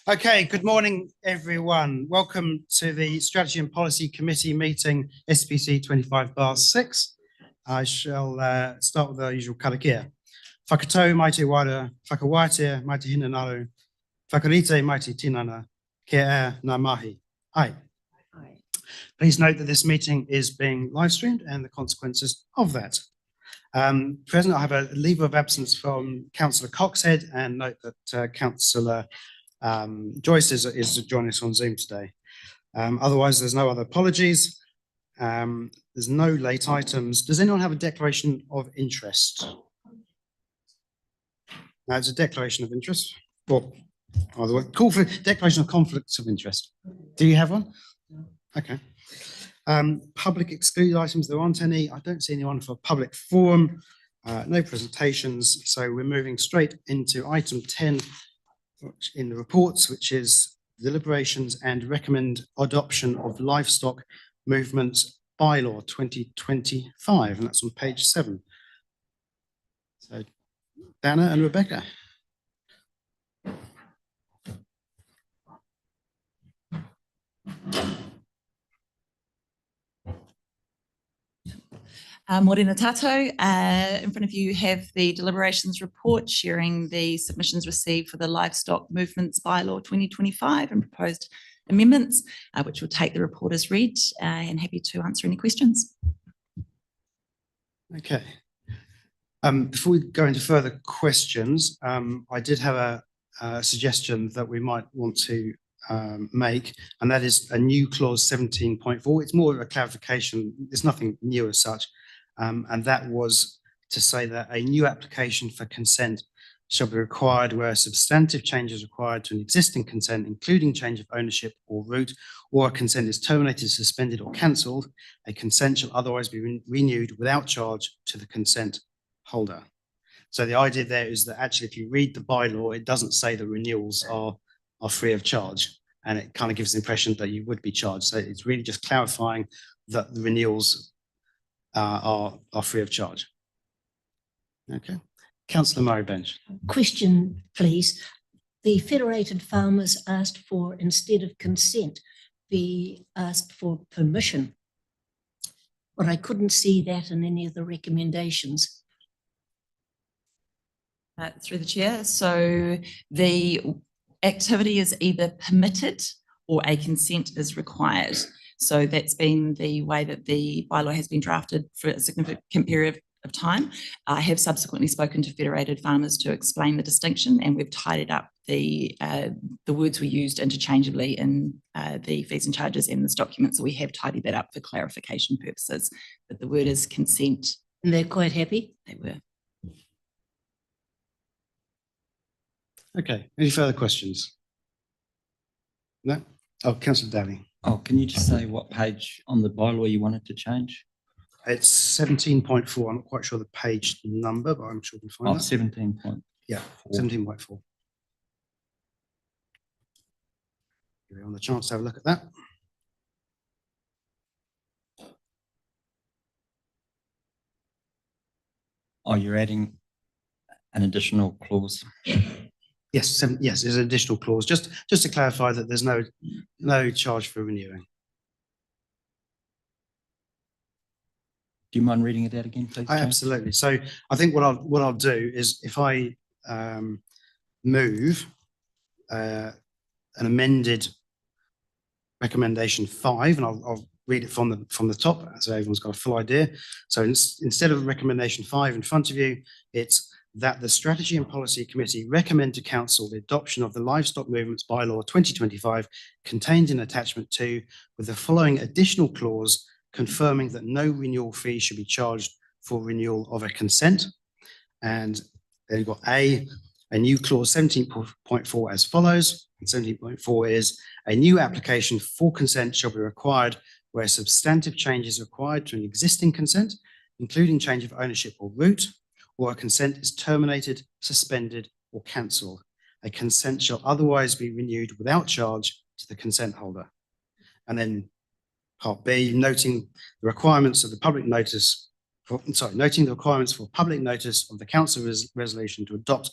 Okay, good morning, everyone. Welcome to the Strategy and Policy Committee meeting, SPC 25/6. I shall start with the usual karakia. Whakatau mai te wara, whakawaitea mai te hina naru, whakarite mai te tinana, ke ea ngā mahi. Ai. Please note that this meeting is being live streamed and the consequences of that. Present, I have a leave of absence from Councillor Coxhead, and note that Councillor Joyce is joining us on Zoom today. Otherwise, there's no other apologies. There's no late items. Does anyone have a declaration of interest? No, it's a declaration of interest. Well, otherwise, call for declaration of conflicts of interest. Do you have one? Okay. Public excluded items, there aren't any. I don't see anyone for public forum. No presentations. So we're moving straight into item 10 in the reports, which is deliberations and recommend adoption of livestock movements bylaw 2025, and that's on page 7. So Dana and Rebecca. Morena tātou. In front of you have the deliberations report sharing the submissions received for the Livestock Movements Bylaw 2025 and proposed amendments, which will take the report as read, and happy to answer any questions. Okay. Before we go into further questions, I did have a suggestion that we might want to make, and that is a new clause 17.4. It's more of a clarification. There's nothing new as such. And that was to say that a new application for consent shall be required where a substantive change is required to an existing consent, including change of ownership or route, or a consent is terminated, suspended, or cancelled. A consent shall otherwise be renewed without charge to the consent holder. So the idea there is that actually, if you read the bylaw, it doesn't say the renewals are free of charge, and it kind of gives the impression that you would be charged. So it's really just clarifying that the renewals are free of charge. Okay. Councillor Murray Bench. Question, please. The Federated Farmers asked for, instead of consent, be asked for permission. But I couldn't see that in any of the recommendations. Through the chair. So the activity is either permitted or a consent is required. So that's been the way that the bylaw has been drafted for a significant period of time. I have subsequently spoken to Federated Farmers to explain the distinction, and we've tidied up the words we used interchangeably in the fees and charges in this document. So we have tidied that up for clarification purposes, but the word is consent. And they're quite happy? They were. Okay, any further questions? No? Oh, Councillor Daly. Oh, can you just say what page on the bylaw you wanted to change? It's 17.4. I'm not quite sure the page number, but I'm sure we can find that. 17 point. Yeah, 17.4. Give everyone the chance to have a look at that. Oh, you're adding an additional clause. Yes, yes, there's an additional clause, just to clarify that there's no charge for renewing. Do you mind reading it out again, please? Absolutely. So I think what I'll do is, if I move an amended recommendation 5, and I'll read it from the top, so everyone's got a full idea. So instead of recommendation 5 in front of you, it's that the Strategy and Policy Committee recommend to Council the adoption of the Livestock Movements Bylaw 2025 contained in attachment 2, with the following additional clause confirming that no renewal fee should be charged for renewal of a consent. And then you've got a new clause 17.4 as follows. And 17.4 is a new application for consent shall be required where substantive change is required to an existing consent, including change of ownership or route, or a consent is terminated, suspended, or cancelled. A consent shall otherwise be renewed without charge to the consent holder. And then part B, noting the requirements of the public notice, noting the requirements for public notice of the council resolution to adopt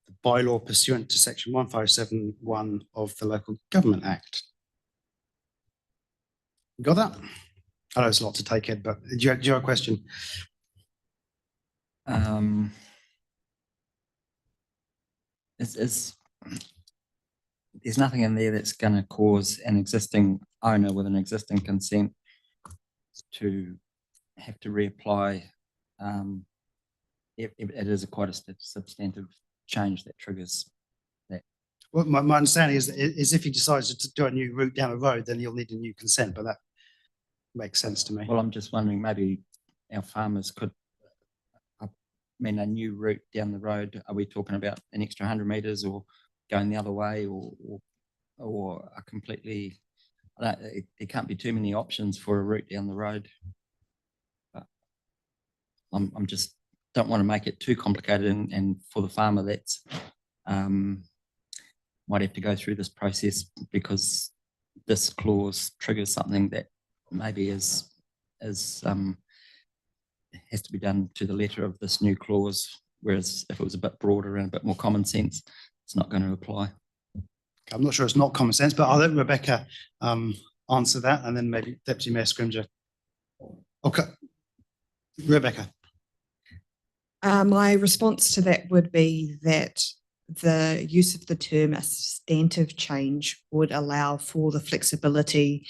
the bylaw pursuant to section 1571 of the Local Government Act. Got that? I know it's a lot to take in, but do you have a question? There's nothing in there that's going to cause an existing owner with an existing consent to have to reapply. It is quite a substantive change that triggers that. Well, my understanding is if he decides to do a new route down the road, then he'll need a new consent, but that makes sense to me. Well, I'm just wondering, maybe our farmers could, I mean, a new route down the road, are we talking about an extra 100 metres or going the other way or a completely, there can't be too many options for a route down the road. But I'm just, don't want to make it too complicated and for the farmer that's might have to go through this process because this clause triggers something that maybe has to be done to the letter of this new clause, whereas if it was a bit broader and a bit more common sense, it's not going to apply. I'm not sure it's not common sense, but I'll let Rebecca answer that, and then maybe Deputy Mayor Scrimgeour. Okay, Rebecca. My response to that would be that the use of the term a substantive change would allow for the flexibility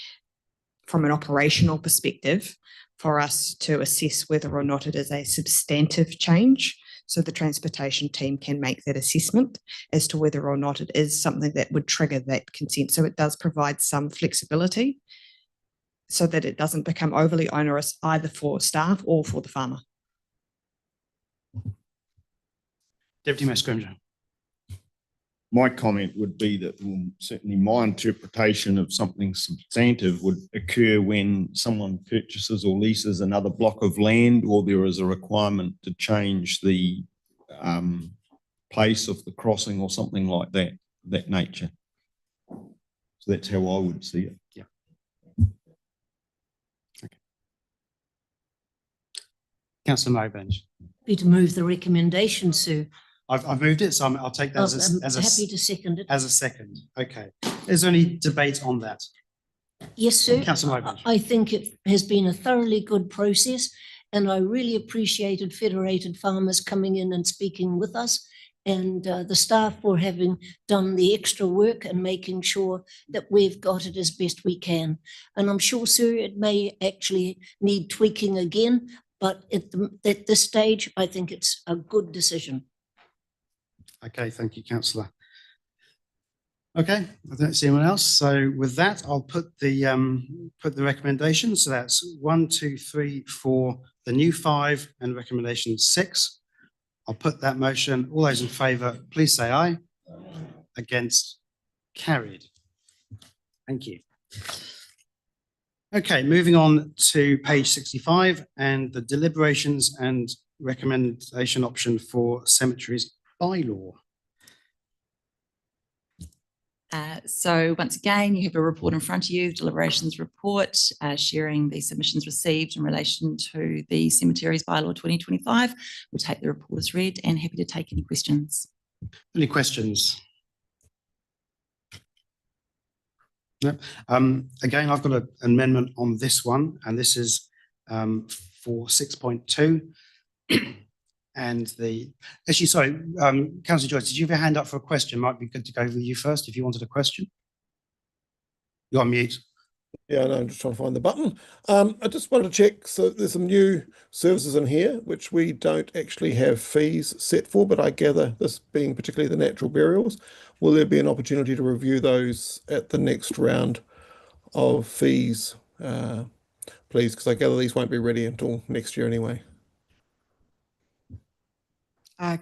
from an operational perspective for us to assess whether or not it is a substantive change. So the transportation team can make that assessment as to whether or not it is something that would trigger that consent. So it does provide some flexibility so that it doesn't become overly onerous either for staff or for the farmer. Deputy Mayor Scrimgeour. My comment would be that certainly my interpretation of something substantive would occur when someone purchases or leases another block of land, or there is a requirement to change the place of the crossing or something like that nature. So that's how I would see it. Yeah. Okay. Councillor Marybenge. Happy to move the recommendation, Sue. I've moved it, so I'll take that I'm happy to second it. as a second. Okay. Is there any debate on that? Yes, sir. Councillor Marybenge. I think it has been a thoroughly good process, and I really appreciated Federated Farmers coming in and speaking with us, and the staff for having done the extra work and making sure that we've got it as best we can. And I'm sure, sir, it may actually need tweaking again, but at this stage, I think it's a good decision. Okay, thank you, Councillor. Okay, I don't see anyone else. So with that, I'll put the recommendation. So that's 1, 2, 3, 4, the new 5, and recommendation 6. I'll put that motion. All those in favour, please say aye. Against, carried. Thank you. Okay, moving on to page 65 and the deliberations and recommendation option for cemeteries bylaw. So once again, you have a report in front of you, deliberations report, sharing the submissions received in relation to the cemeteries bylaw 2025. We'll take the report as read and happy to take any questions. Any questions? No. Again, I've got an amendment on this one, and this is for 6.2. And actually, sorry, Councillor Joyce, did you have your hand up for a question? Might be good to go with you first if you wanted a question. You're on mute. Yeah, no, I'm just trying to find the button. I just wanted to check, so there's some new services in here which we don't actually have fees set for, but I gather this being particularly the natural burials, will there be an opportunity to review those at the next round of fees, please? Because I gather these won't be ready until next year anyway.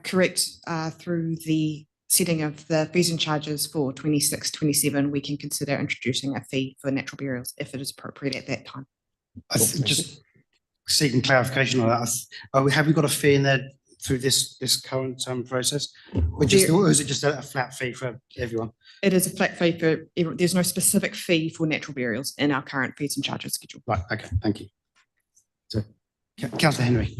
Correct. Through the setting of the fees and charges for 26-27, we can consider introducing a fee for natural burials if it is appropriate at that time. Just seeking clarification on that. Have we got a fee in there through this current process? Or is it just a flat fee for everyone? It is a flat fee for everyone. There's no specific fee for natural burials in our current fees and charges schedule. Right, okay, thank you. So, Councillor Henry.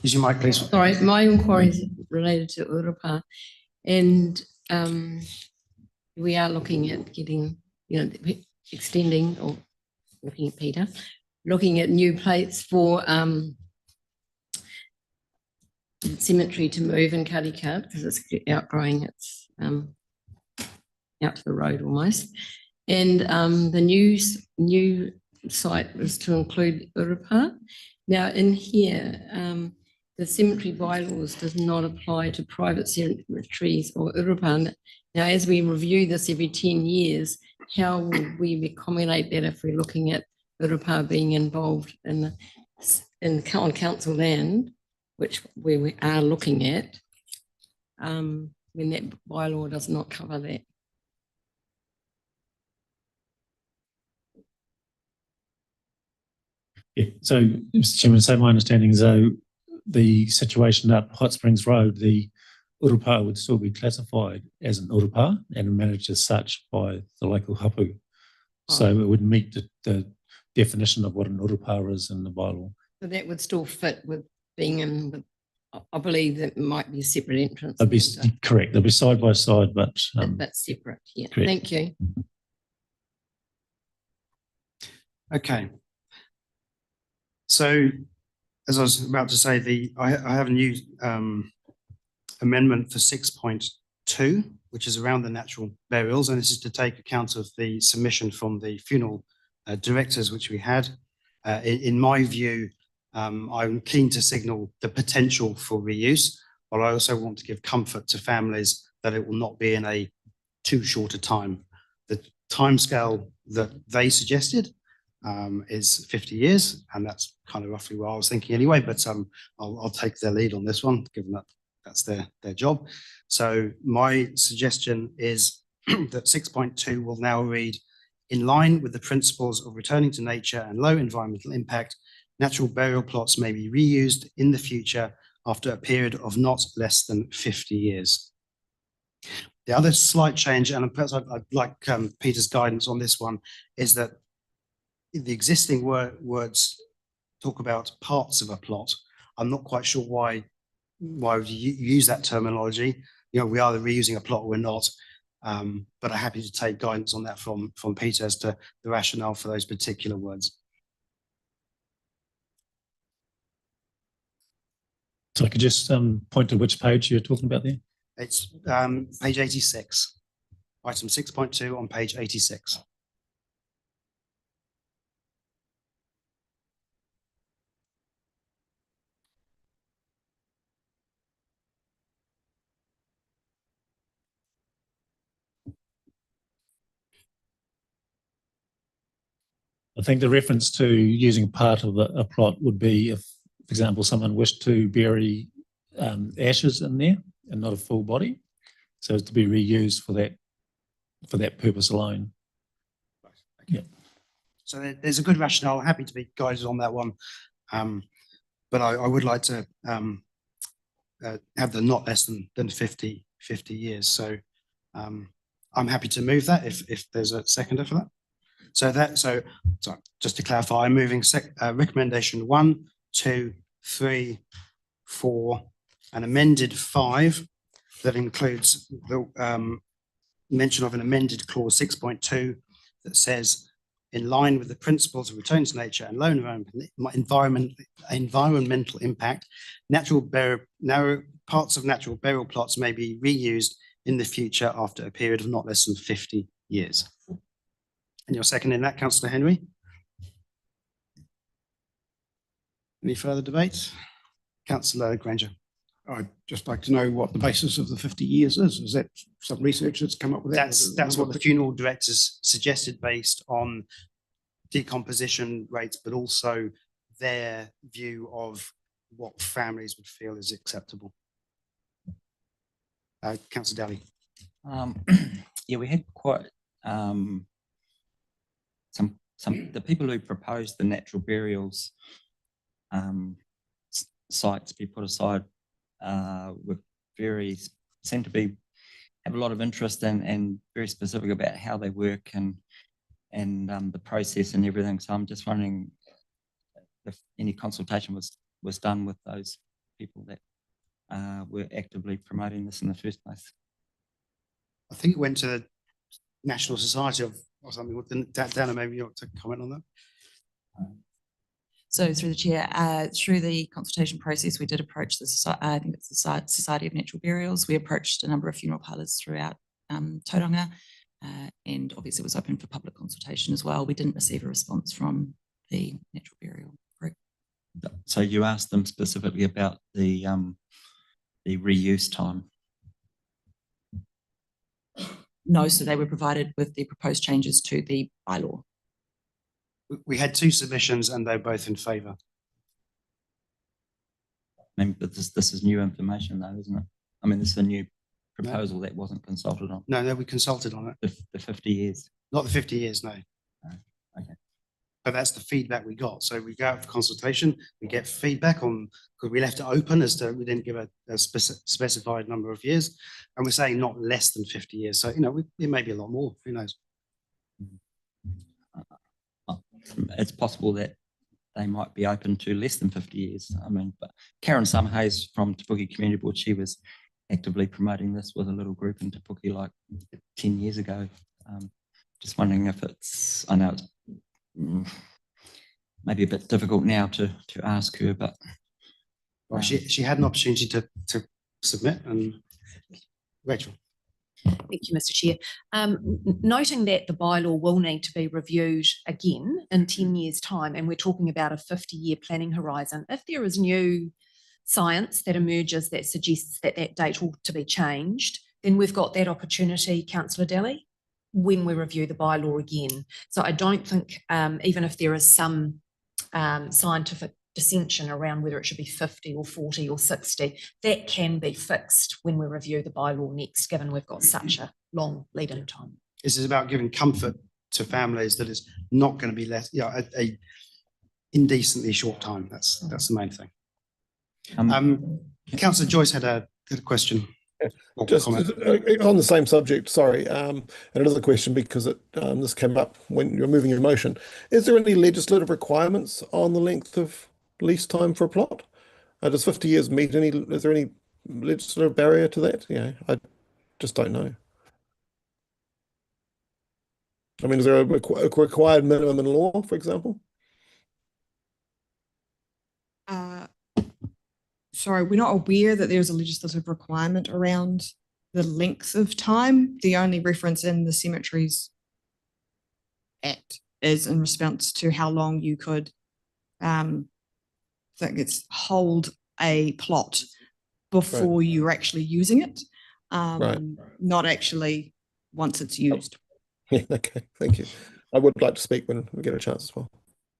Use your mic, please. Sorry, my inquiry is related to Urupa, and we are looking at getting, extending, or looking at Peter, looking at new plates for cemetery to move in Cuddycut because it's outgrowing its out to the road almost, and the new site is to include Urupa. Now in here, the cemetery bylaws does not apply to private cemeteries or Urupa. Now, as we review this every 10 years, how will we accommodate that if we're looking at Urupa being involved on council land, which we are looking at, when that bylaw does not cover that? Yeah, so Mr. Chairman, so my understanding is though the situation up Hot Springs Road, the Urupa would still be classified as an Urupa and managed as such by the local hapu. So it would meet the definition of what an Urupa is in the bylaw. So that would still fit with being in, with, I believe that might be a separate entrance. They'd be correct. They'll be side by side, but that's separate. Yeah, correct. Thank you. Okay. So, as I was about to say, I have a new amendment for 6.2, which is around the natural burials, and this is to take account of the submission from the funeral directors, which we had. In my view, I'm keen to signal the potential for reuse, but I also want to give comfort to families that it will not be in a too short a time. The timescale that they suggested is 50 years, and that's kind of roughly what I was thinking anyway, but I'll take their lead on this one, given that that's their job. So my suggestion is that 6.2 will now read, in line with the principles of returning to nature and low environmental impact, natural burial plots may be reused in the future after a period of not less than 50 years. The other slight change, and perhaps I'd like Peter's guidance on this one, is that the existing words talk about parts of a plot. I'm not quite sure why would you use that terminology. We are either reusing a plot or we're not, but I'm happy to take guidance on that from Peter as to the rationale for those particular words. So I could just point to which page you're talking about there. It's page 86, item 6.2 on page 86. I think the reference to using part of a plot would be if, for example, someone wished to bury ashes in there and not a full body, so as to be reused for that purpose alone. Yeah. So there's a good rationale. Happy to be guided on that one, but I would like to have the not less than 50 years. So I'm happy to move that if there's a seconder for that. So just to clarify, I'm moving recommendation 1, 2, 3, 4, and amended 5 that includes the mention of an amended clause 6.2 that says, in line with the principles of return to nature and low environmental impact, parts of natural burial plots may be reused in the future after a period of not less than 50 years. And you're seconding that, Councillor Henry? Any further debate? Councillor Granger. I'd just like to know what the basis of the 50 years is. Is that some research that's come up with that? That's what the funeral directors suggested based on decomposition rates, but also their view of what families would feel is acceptable. Councillor Daly. Yeah, we had quite the people who proposed the natural burials sites be put aside were seem to have a lot of interest and very specific about how they work and the process and everything. So I'm just wondering if any consultation was done with those people that were actively promoting this in the first place? I think it went to the National Society of, or something. Dana, maybe you want to comment on that? So through the chair, through the consultation process, we did approach the I think it's the Society of Natural Burials. We approached a number of funeral parlours throughout Tauranga, and obviously it was open for public consultation as well. We didn't receive a response from the natural burial group. So you asked them specifically about the reuse time? No, so they were provided with the proposed changes to the bylaw. We had 2 submissions and they're both in favour. I mean, but this is new information though, isn't it? I mean, this is a new proposal that wasn't consulted on. No, we consulted on it. The 50 years. Not the 50 years, no. Okay. But that's the feedback we got. So we go out for consultation, we get feedback on, because we left it open as to, we didn't give a specified number of years. And we're saying not less than 50 years. So, it may be a lot more, who knows? It's possible that they might be open to less than 50 years. I mean, but Karen Summerhays from Te Puke Community Board, she was actively promoting this with a little group in Te Puke like 10 years ago. Just wondering if I know it's maybe a bit difficult now to ask her, but Well, she had an opportunity to submit, and Rachel. Thank you, Mr. Chair. Noting that the bylaw will need to be reviewed again in 10 years' time, and we're talking about a 50-year planning horizon, if there is new science that emerges that suggests that that date ought to be changed, then we've got that opportunity, Councillor Daly, when we review the bylaw again. So I don't think, even if there is some scientific dissension around whether it should be 50 or 40 or 60, that can be fixed when we review the bylaw next, given we've got such a long lead-in time. This is about giving comfort to families that it's not going to be less, a indecently short time. That's the main thing. Councillor Joyce had a question. Just on the same subject, sorry, and another question, because this came up when you're moving your motion. Is there any legislative requirements on the length of lease time for a plot? Does 50 years meet any, is there any legislative barrier to that? I just don't know. I mean, is there a required minimum in law, for example? Sorry, we're not aware that there's a legislative requirement around the length of time. The only reference in the Cemeteries Act is in response to how long you could hold a plot before you're actually using it, not actually once it's used. Yeah, okay, thank you. I would like to speak when we get a chance as well.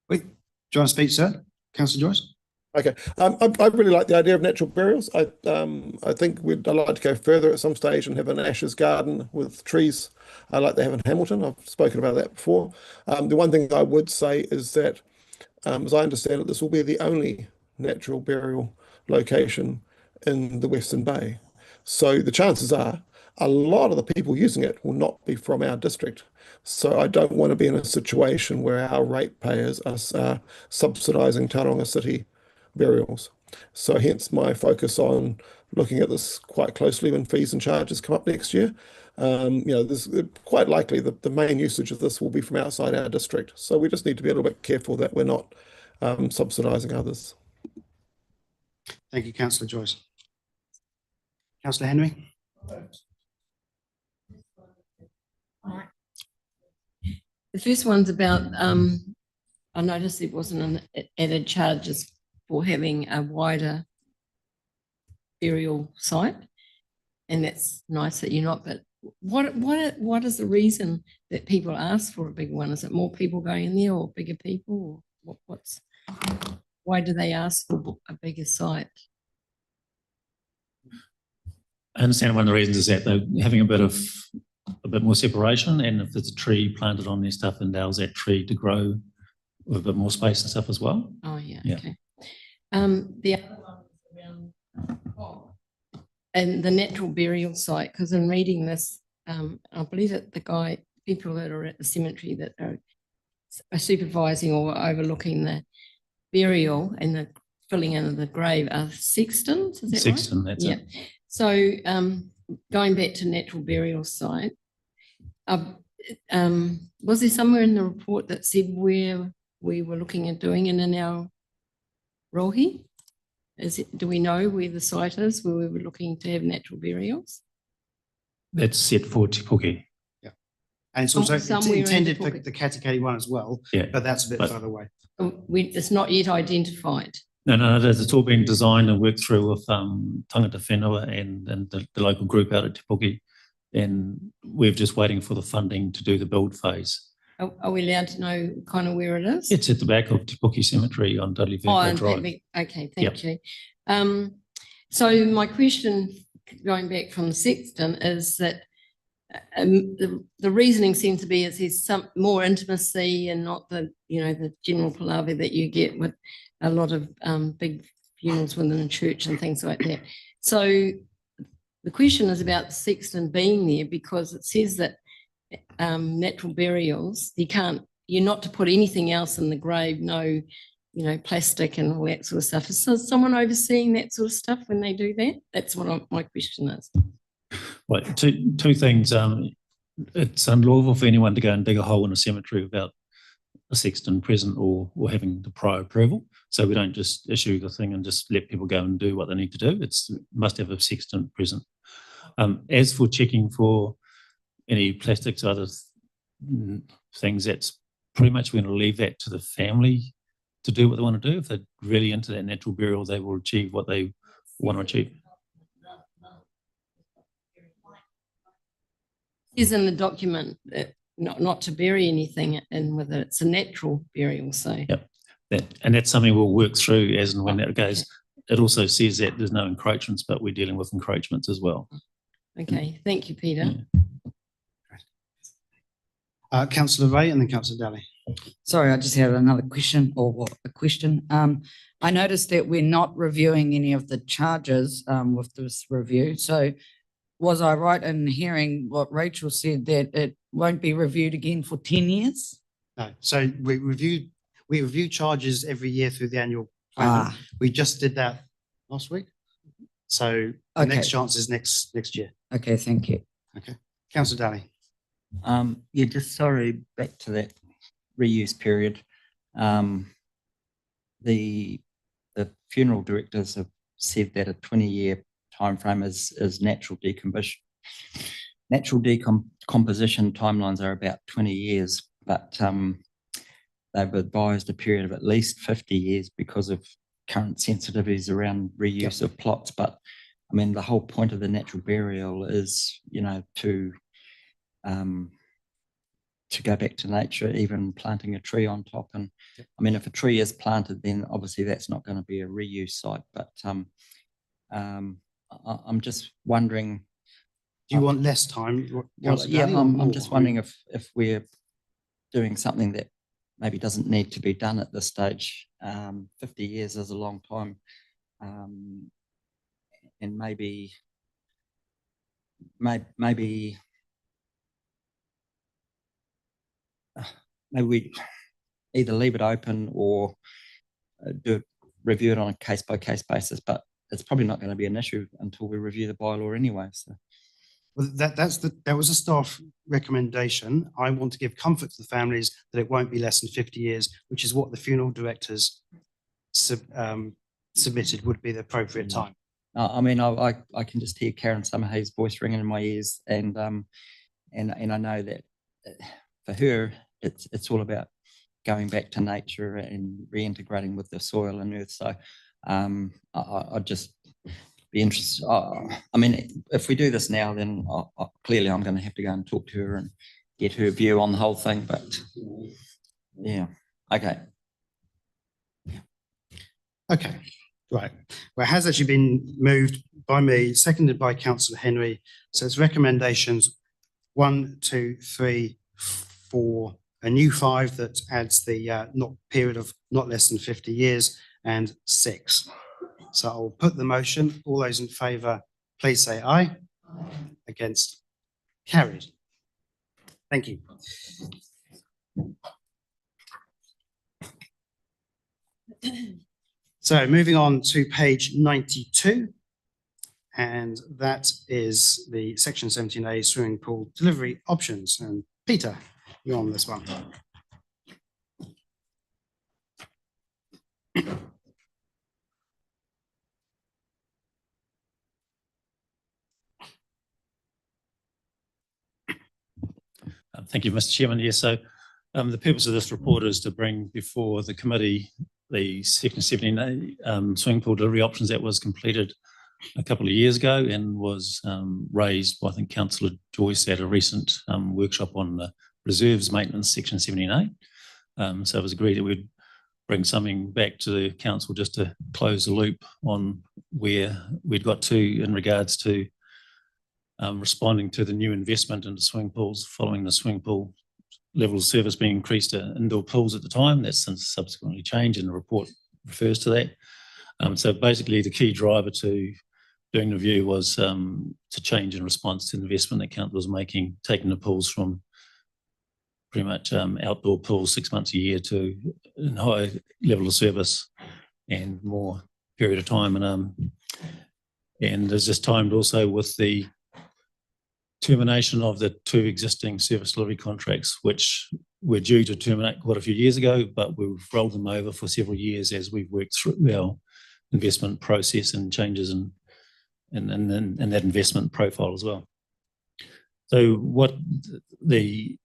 Wait, do you want to speak, sir? Councillor Joyce? Okay, I really like the idea of natural burials. I think I'd like to go further at some stage and have an ashes garden with trees like they have in Hamilton. I've spoken about that before. The one thing I would say is that, as I understand it, this will be the only natural burial location in the Western Bay. So the chances are a lot of the people using it will not be from our district. So I don't want to be in a situation where our ratepayers are subsidising Tauranga City burials. So hence my focus on looking at this quite closely when fees and charges come up next year. There's quite likely that the main usage of this will be from outside our district. So we just need to be a little bit careful that we're not subsidising others. Thank you, Councillor Joyce. Councillor Henry? The first one's about, I noticed it wasn't an added charges for having a wider burial site, and that's nice that you're not, but what is the reason that people ask for a big one? Is it more people going in there or bigger people, or why do they ask for a bigger site? I understand one of the reasons is that they're having a bit more separation, and if there's a tree planted on their stuff, and allows that tree to grow with a bit more space and stuff as well. Oh yeah. Okay. The other one was around and the natural burial site, because in reading this, I believe that the people that are at the cemetery that are supervising or overlooking the burial and the filling in the grave are sextons, is that right? Sexton, that's Yeah. it. So going back to natural burial site, was there somewhere in the report that said where we were looking at doing it in our rohi? Do we know where the site is where we were looking to have natural burials? That's set for Te Puke. And it's also Somewhere in intended for Te Puke. the Katikati one as well, Yeah. but that's a bit But- further away. It's not yet identified. No, it is. It's all been designed and worked through with Tangata Whenua and the local group out at Te Puke. And we're just waiting for the funding to do the build phase. Are we allowed to know kind of where it is? It's at the back of Te Puke Cemetery on Dudley Oh, Virgo and Drive. okay, thank you. So my question, going back from the sexton, is that the reasoning seems to be is there's some more intimacy and not the, you know, the general palaver that you get with a lot of big funerals within a church and things like that. So the question is about the sexton being there because it says that natural burials, you're not to put anything else in the grave, no, you know, plastic and all that sort of stuff. Is someone overseeing that sort of stuff when they do that? That's what my question is. Right, two things. It's unlawful for anyone to go and dig a hole in a cemetery without a sexton present or having the prior approval. So we don't just issue the thing and just let people go and do what they need to do. It's must have a sexton present. As for checking for any plastics or other things, that's pretty much we're going to leave that to the family to do what they want to do. If they're really into that natural burial, they will achieve what they want to achieve. Is in the document that not to bury anything in with it. It's a natural burial, so. Yep. And that's something we'll work through as and when that goes. It also says that there's no encroachments, but we're dealing with encroachments as well. Okay, thank you, Peter. Yeah. Councillor Ray and then Councillor Daly. Sorry, I just had another question a question. I noticed that we're not reviewing any of the charges with this review. So was I right in hearing what Rachel said, that it won't be reviewed again for 10 years? No, so we review charges every year through the annual plan. We just did that last week. So the next chance is next year. Okay, thank you. Okay. Councillor Daly. Yeah, just sorry, back to that reuse period. The funeral directors have said that a 20-year timeframe is natural decomposition. Natural decomposition timelines are about 20 years, but they've advised a period of at least 50 years because of current sensitivities around reuse of plots. But I mean, the whole point of the natural burial is, you know, to go back to nature, even planting a tree on top. And I mean, if a tree is planted, then obviously that's not going to be a reuse site. But I'm just wondering. Do you want less time? Well, yeah, I'm just wondering if we're doing something that maybe doesn't need to be done at this stage. 50 years is a long time. And maybe we either leave it open or review it on a case-by-case basis, but it's probably not going to be an issue until we review the bylaw anyway. So. Well, that was a staff recommendation. I want to give comfort to the families that it won't be less than 50 years, which is what the funeral directors submitted would be the appropriate time. I mean, I can just hear Karen Summerhayes' voice ringing in my ears, and I know that for her, it's all about going back to nature and reintegrating with the soil and earth. So I'd just be interested. I mean, if we do this now, then clearly I'm going to have to go and talk to her and get her view on the whole thing. But yeah, okay. Okay, right. Well, it has actually been moved by me, seconded by Councillor Henry. So it's recommendations 1, 2, 3, 4, a new 5 that adds the period of not less than 50 years, and 6. So I'll put the motion. All those in favour, please say aye. Against? Carried. Thank you. So moving on to page 92. And that is the section 17A swimming pool delivery options. And Peter, you're on this one. Thank you, Mr. Chairman. Yes, so the purpose of this report is to bring before the committee the section 17A swimming pool delivery options that was completed a couple of years ago and was raised by, I think, Councillor Joyce at a recent workshop on the reserves maintenance section 17A. So it was agreed that we'd bring something back to the council just to close the loop on where we'd got to in regards to responding to the new investment into swimming pools following the swimming pool level of service being increased to indoor pools at the time. That's since subsequently changed and the report refers to that. So basically the key driver to doing the review was to change in response to the investment that council was making, taking the pools from pretty much outdoor pools 6 months a year to a high level of service and more period of time. And there's just timed also with the termination of the 2 existing service delivery contracts, which were due to terminate quite a few years ago, but we've rolled them over for several years as we've worked through our investment process and changes in that investment profile as well. So what the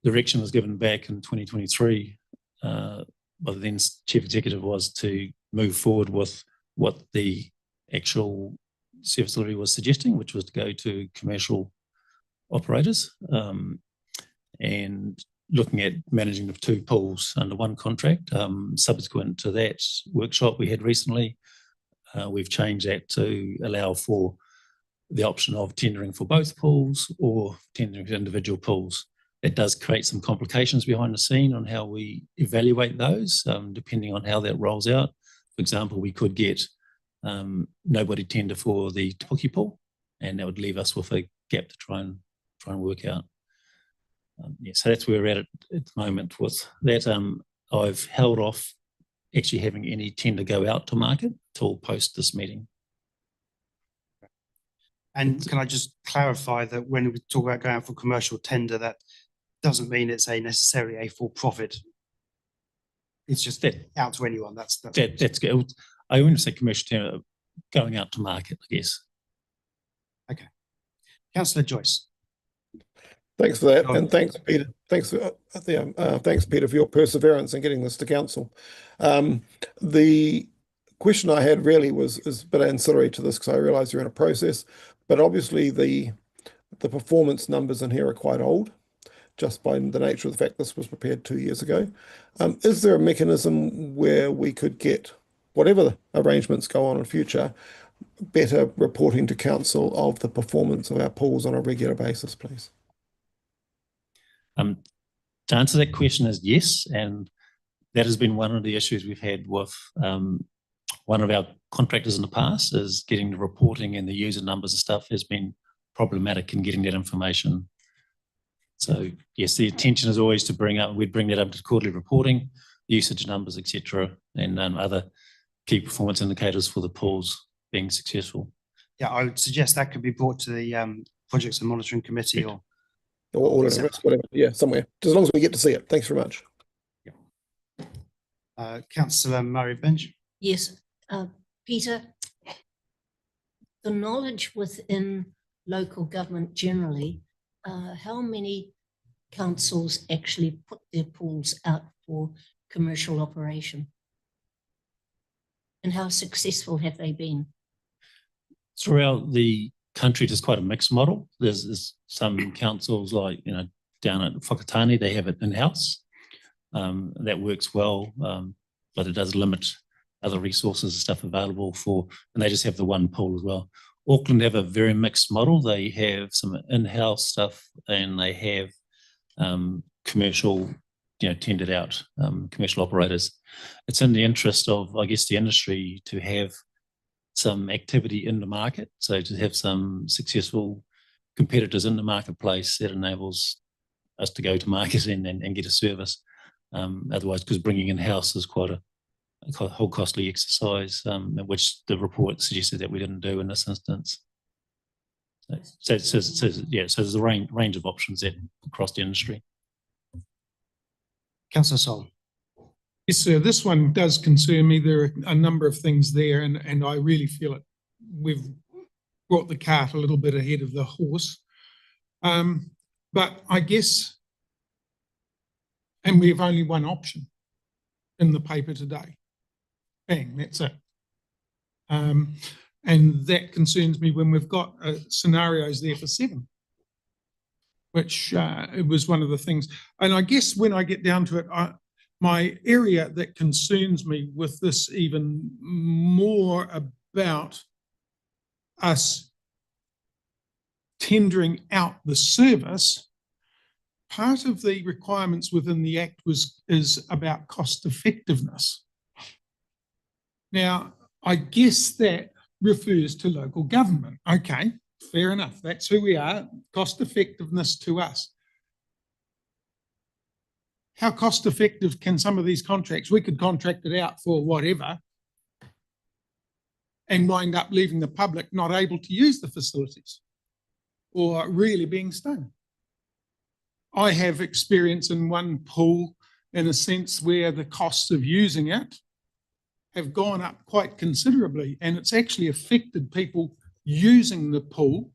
direction was given back in 2023 by the then Chief Executive was to move forward with what the actual service delivery was suggesting, which was to go to commercial operators and looking at managing the 2 pools under one contract. Subsequent to that workshop we had recently, we've changed that to allow for the option of tendering for both pools or tendering for individual pools. It does create some complications behind the scene on how we evaluate those, depending on how that rolls out. For example, we could get nobody tender for the Te Puke pool, and that would leave us with a gap to try and work out. Yeah, so that's where we're at the moment with that. I've held off actually having any tender go out to market till post this meeting. And can I just clarify that when we talk about going out for commercial tender, that doesn't mean it's necessarily a for profit. It's just out to anyone. That's good. I wouldn't say commercial tender, going out to market, I guess. Okay. Councillor Joyce. Thanks for that, and thanks, Peter. Thanks, Peter, for your perseverance in getting this to council. The question I had really is a bit ancillary to this because I realise you're in a process, but obviously the performance numbers in here are quite old, just by the nature of the fact this was prepared 2 years ago. Is there a mechanism where we could get, whatever the arrangements go on in future, better reporting to council of the performance of our pools on a regular basis, please? To answer that question is yes, and that has been one of the issues we've had with one of our contractors in the past, is getting the reporting and the user numbers and stuff has been problematic in getting that information. So yes, the intention is always to we'd bring that up to quarterly reporting, usage numbers, etc., and other key performance indicators for the pools being successful. Yeah, I would suggest that could be brought to the Projects and Monitoring Committee or whatever, yeah, somewhere, as long as we get to see it. Thanks very much. Councillor Murray Bench. Yes, Peter, the knowledge within local government generally, how many councils actually put their pools out for commercial operation? And how successful have they been? Throughout the country, there's quite a mixed model. There's some councils like, down at Whakatane, they have it in-house. That works well, but it does limit other resources and stuff available and they just have the one pool as well. Auckland have a very mixed model. They have some in-house stuff and they have commercial, tendered out commercial operators. It's in the interest of, I guess, the industry to have some activity in the market. So to have some successful competitors in the marketplace that enables us to go to market and get a service. Otherwise, because bringing in-house is quite whole costly exercise, which the report suggested that we didn't do in this instance. So there's a range of options that across the industry. Councillor Sol. Yes, sir. This one does concern me. There are a number of things there, and I really feel it. We've brought the cart a little bit ahead of the horse. But I guess, and we have only one option in the paper today. Bang, that's it. And that concerns me when we've got scenarios there for 7, which it was one of the things. And I guess when I get down to it, my area that concerns me with this even more about us tendering out the service, part of the requirements within the Act is about cost effectiveness. Now, I guess that refers to local government. Okay, fair enough. That's who we are. Cost effectiveness to us. How cost effective can some of these contracts? We could contract it out for whatever and wind up leaving the public not able to use the facilities or really being stung. I have experience in one pool in a sense where the costs of using it have gone up quite considerably, and it's actually affected people using the pool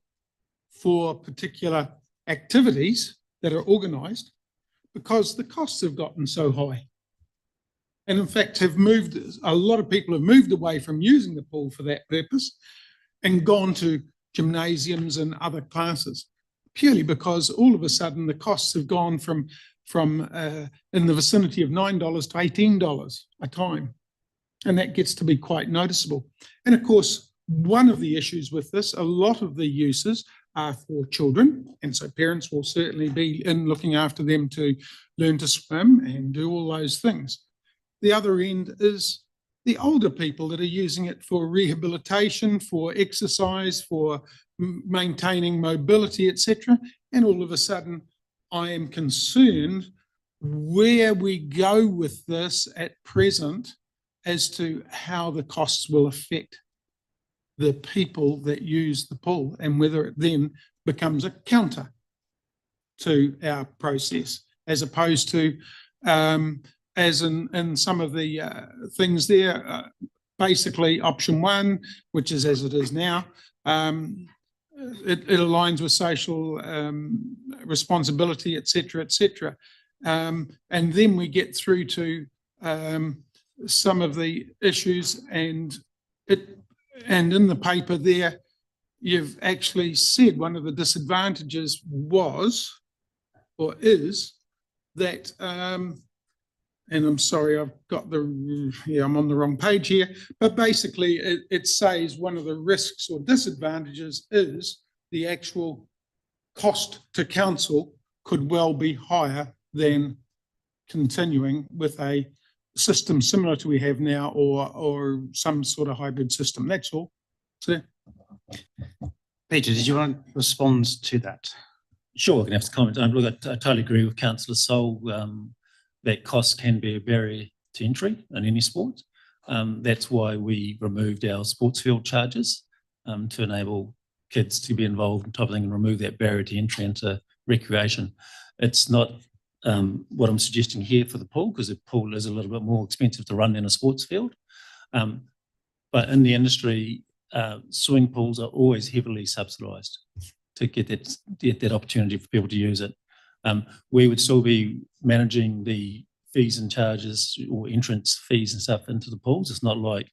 for particular activities that are organised because the costs have gotten so high. And in fact, a lot of people have moved away from using the pool for that purpose and gone to gymnasiums and other classes, purely because all of a sudden the costs have gone from in the vicinity of $9 to $18 a time. And that gets to be quite noticeable. And of course, one of the issues with this, a lot of the uses are for children. And so parents will certainly be in looking after them to learn to swim and do all those things. The other end is the older people that are using it for rehabilitation, for exercise, for maintaining mobility, etc. And all of a sudden, I am concerned where we go with this at present as to how the costs will affect the people that use the pool and whether it then becomes a counter to our process, as opposed to, as in some of the things there, basically option 1, which is as it is now, it aligns with social responsibility, etc., etc. And then we get through to some of the issues, and in the paper there, you've actually said one of the disadvantages was, or is, that, and I'm sorry, I've got I'm on the wrong page here, but basically it says one of the risks or disadvantages is the actual cost to council could well be higher than continuing with a system similar to we have now, or some sort of hybrid system. That's all. So, Peter, did you want to respond to that? Sure, I can have to comment. Look, I totally agree with Councillor Sol that costs can be a barrier to entry in any sport. That's why we removed our sports field charges to enable kids to be involved in type of thing and remove that barrier to entry into recreation. It's not what I'm suggesting here for the pool, because the pool is a little bit more expensive to run than a sports field. But in the industry, swimming pools are always heavily subsidised to get that opportunity for people to use it. We would still be managing the fees and charges or entrance fees and stuff into the pools. It's not like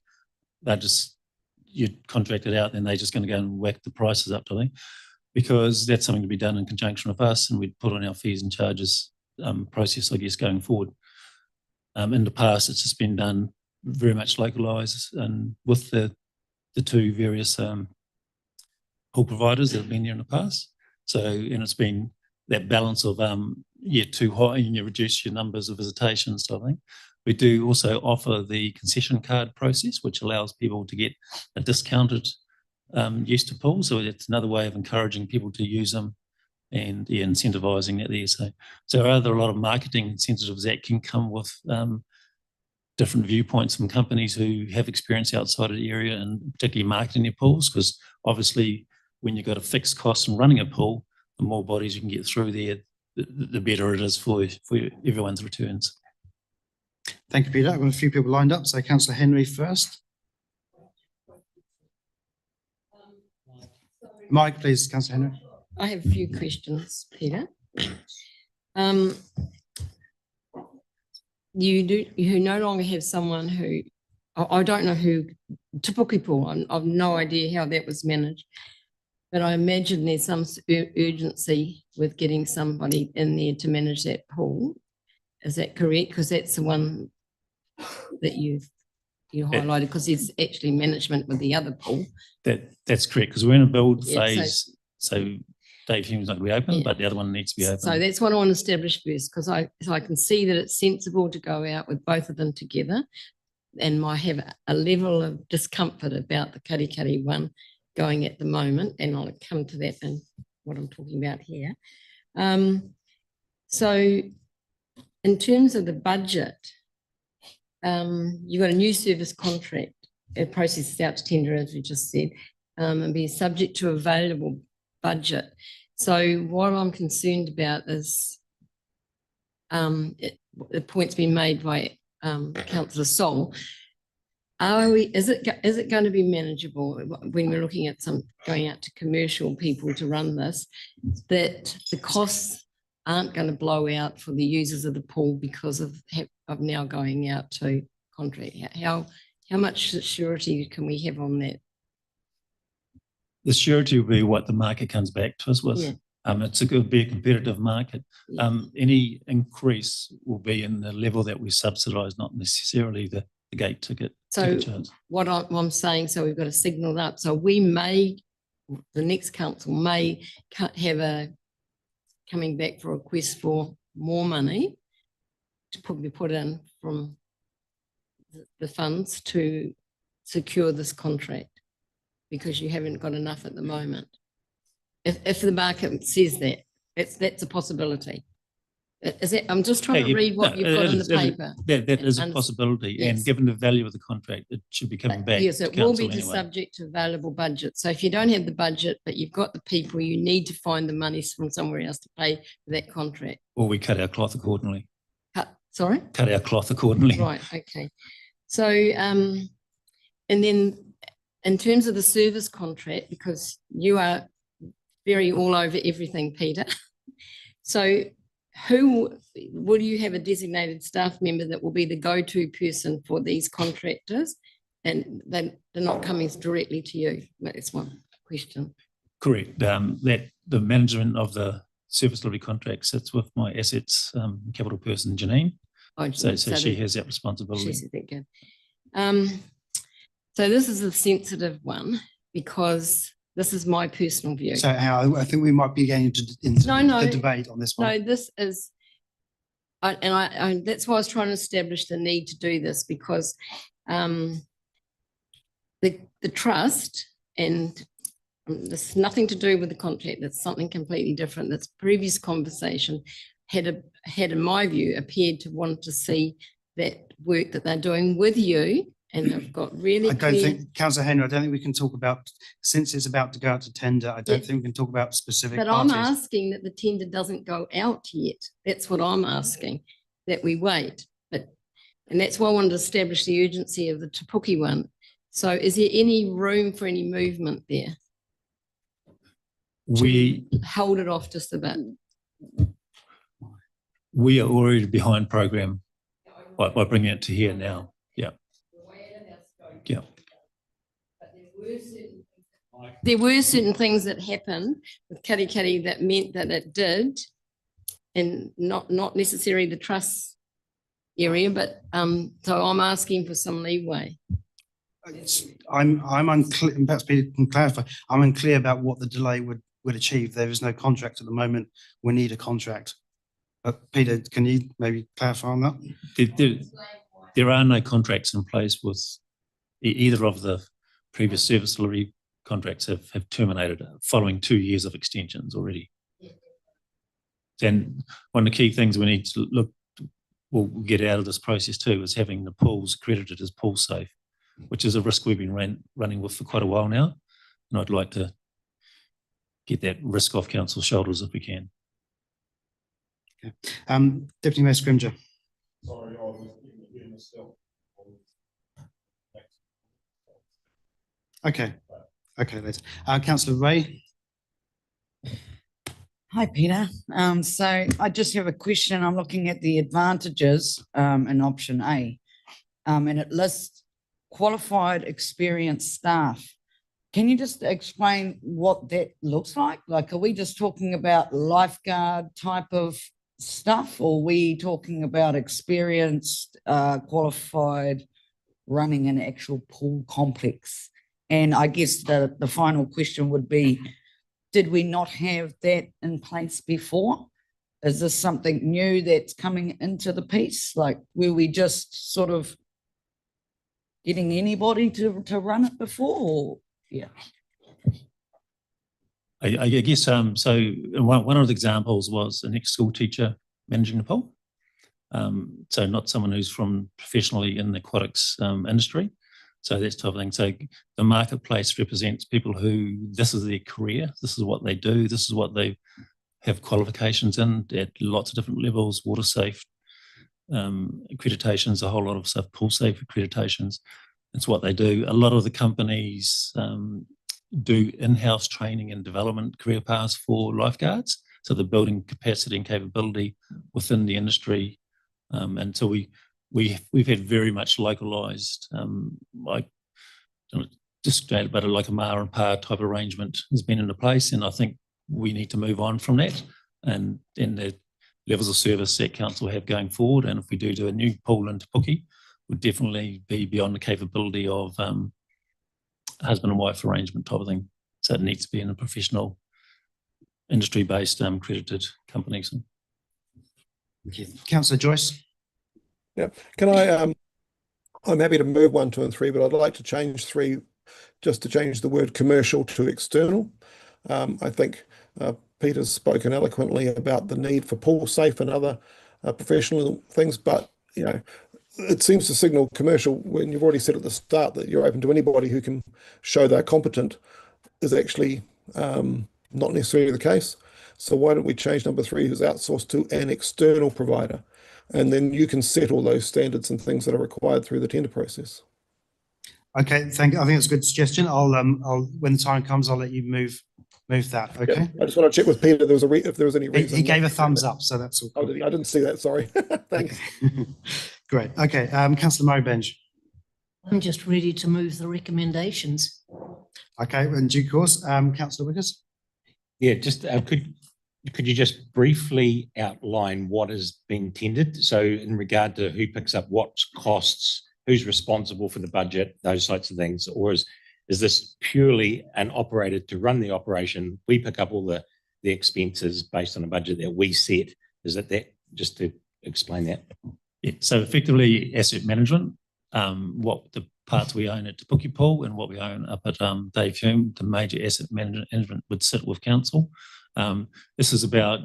they're just, you contract it out and they're just going to go and whack the prices up to them, because that's something to be done in conjunction with us, and we'd put on our fees and charges process, I guess, going forward. In the past, it's just been done very much localised and with the two various pool providers that have been there in the past. So, and it's been that balance of too high and you reduce your numbers of visitations type of thing. We do also offer the concession card process, which allows people to get a discounted use to pools. So it's another way of encouraging people to use them and incentivising that there. So there are a lot of marketing incentives that can come with different viewpoints from companies who have experience outside of the area and particularly marketing their pools, because obviously when you've got a fixed cost in running a pool, the more bodies you can get through there, the better it is for everyone's returns. Thank you, Peter. I've got a few people lined up. So Councillor Henry first. Mike, please, Councillor Henry. I have a few questions, Peter. You no longer have someone who, I don't know who, Te Puke pool, I've no idea how that was managed. But I imagine there's some urgency with getting somebody in there to manage that pool. Is that correct? Because that's the one that you highlighted, because there's actually management with the other pool. That's correct, because we're in a build Yeah, phase. So Dave Hume's not going to be open, Yeah. but the other one needs to be open. So that's what I want to establish first, because I can see that it's sensible to go out with both of them together. And I have a level of discomfort about the Karikari one going at the moment, and I'll come to that in what I'm talking about here. So in terms of the budget, you've got a new service contract. It processes out to tender, as we just said, and be subject to available budget. So what I'm concerned about is the point's been made by Councillor Sol. Is it going to be manageable when we're looking at going out to commercial people to run this, that the costs aren't going to blow out for the users of the pool because of now going out to contract? How much surety can we have on that? The surety will be what the market comes back to us with. Yeah. It'll be a competitive market. Any increase will be in the level that we subsidise, not necessarily the gate ticket. So charge. what I'm saying, so we've got to signal up. So we may, the next council may have coming back for a request for more money to probably put in from the funds to secure this contract, because you haven't got enough at the moment. If the market says that, that's a possibility. Is it? I'm just trying to read what you've got in the paper. That is a possibility, Yes. and given the value of the contract, it should be coming back. Yes, to it will be council anyway. subject to available budget. So if you don't have the budget, but you've got the people, you need to find the money from somewhere else to pay for that contract. Or we cut our cloth accordingly. Sorry? Cut our cloth accordingly. Right, okay. So, and then in terms of the service contract, because you are very all over everything, Peter. So will you have a designated staff member that will be the go-to person for these contractors, and they're not coming directly to you? That's one question. Correct. That the management of the service delivery contract sits with my assets capital person, Janine. Oh, So she has that responsibility. She's that good. So this is a sensitive one, because this is my personal view. So I think we might be getting into the debate on this one. No, this is, and that's why I was trying to establish the need to do this, because the trust, and there's nothing to do with the contract, that's something completely different. That's previous conversation had in my view appeared to want to see that work that they're doing with you, and they've got really I don't clear- think, Councillor Henry, I don't think we can talk about, since it's about to go out to tender, I don't Yeah. think we can talk about specific But parties. I'm asking that the tender doesn't go out yet. That's what I'm asking, that we wait. And that's why I wanted to establish the urgency of the Te Puke one. So is there any room for any movement there? We Hold it off just a bit. we are already behind program by bringing it to here now. Yeah. Yeah. There were certain things that happened with Karikari that meant that it did, and not necessarily the trust area, but so I'm asking for some leeway. I'm unclear, perhaps Peter can clarify, I'm unclear about what the delay would achieve. There is no contract at the moment. We need a contract. Peter, can you maybe clarify on that? There are no contracts in place with either of the previous service delivery contracts have terminated following 2 years of extensions already. And one of the key things we need to will get out of this process too, is having the pools accredited as pool safe, which is a risk we've been running with for quite a while now. And I'd like to get that risk off council's shoulders if we can. Deputy Mayor Scrimger. Sorry, I was here myself. Okay, later. Councillor Ray. Hi, Peter. So I just have a question. I'm looking at the advantages in option A. And it lists qualified, experienced staff. Can you just explain what that looks like? Like, are we just talking about lifeguard type of stuff, or are we talking about experienced, qualified, running an actual pool complex? And I guess the final question would be, did we not have that in place before? Is this something new that's coming into the piece? Like, were we just sort of getting anybody to run it before? Or, yeah. I guess so one of the examples was an ex-school teacher managing the pool. So not someone who's from professionally in the aquatics industry. So that's type of thing. So the marketplace represents people who this is their career, this is what they do, this is what they have qualifications in at lots of different levels, water safe accreditations, a whole lot of stuff, pool safe accreditations. It's what they do. A lot of the companies do in-house training and development career paths for lifeguards. So they're building capacity and capability within the industry. And so we've had very much localised, like just but like a ma and pa type arrangement has been in place, and I think we need to move on from that. And the levels of service that council have going forward, and if we do a new pool in Te Puke, would definitely be beyond the capability of husband and wife arrangement type of thing. So it needs to be in a professional, industry-based accredited companies. Thank you. Councillor Joyce. Yeah, can I, I'm happy to move 1, 2 and 3, but I'd like to change 3, just to change the word commercial to external. I think Peter's spoken eloquently about the need for pool safe and other professional things, but you know, it seems to signal commercial when you've already said at the start that you're open to anybody who can show they're competent is actually not necessarily the case. So why don't we change number 3, who's outsourced to an external provider? And then you can set all those standards and things that are required through the tender process. Okay, thank you. I think that's a good suggestion. I'll when the time comes, I'll let you move that. Okay. Yeah, I just want to check with Peter if there was any reason. He gave a thumbs up, so that's all. Oh, did he? I didn't see that. Sorry. Thanks. Great. Okay, Councillor Murray Benj. I'm just ready to move the recommendations. Okay, in due course. Councillor Wickers. Yeah, just could you just briefly outline what is being tendered? So in regard to who picks up what costs, who's responsible for the budget, those sorts of things, or is this purely an operator to run the operation? We pick up all the expenses based on a budget that we set. Is that just to explain that? Yeah, so effectively asset management, what the parts we own at Te Puke Pool and what we own up at Dave Hume, the major asset management would sit with council. This is about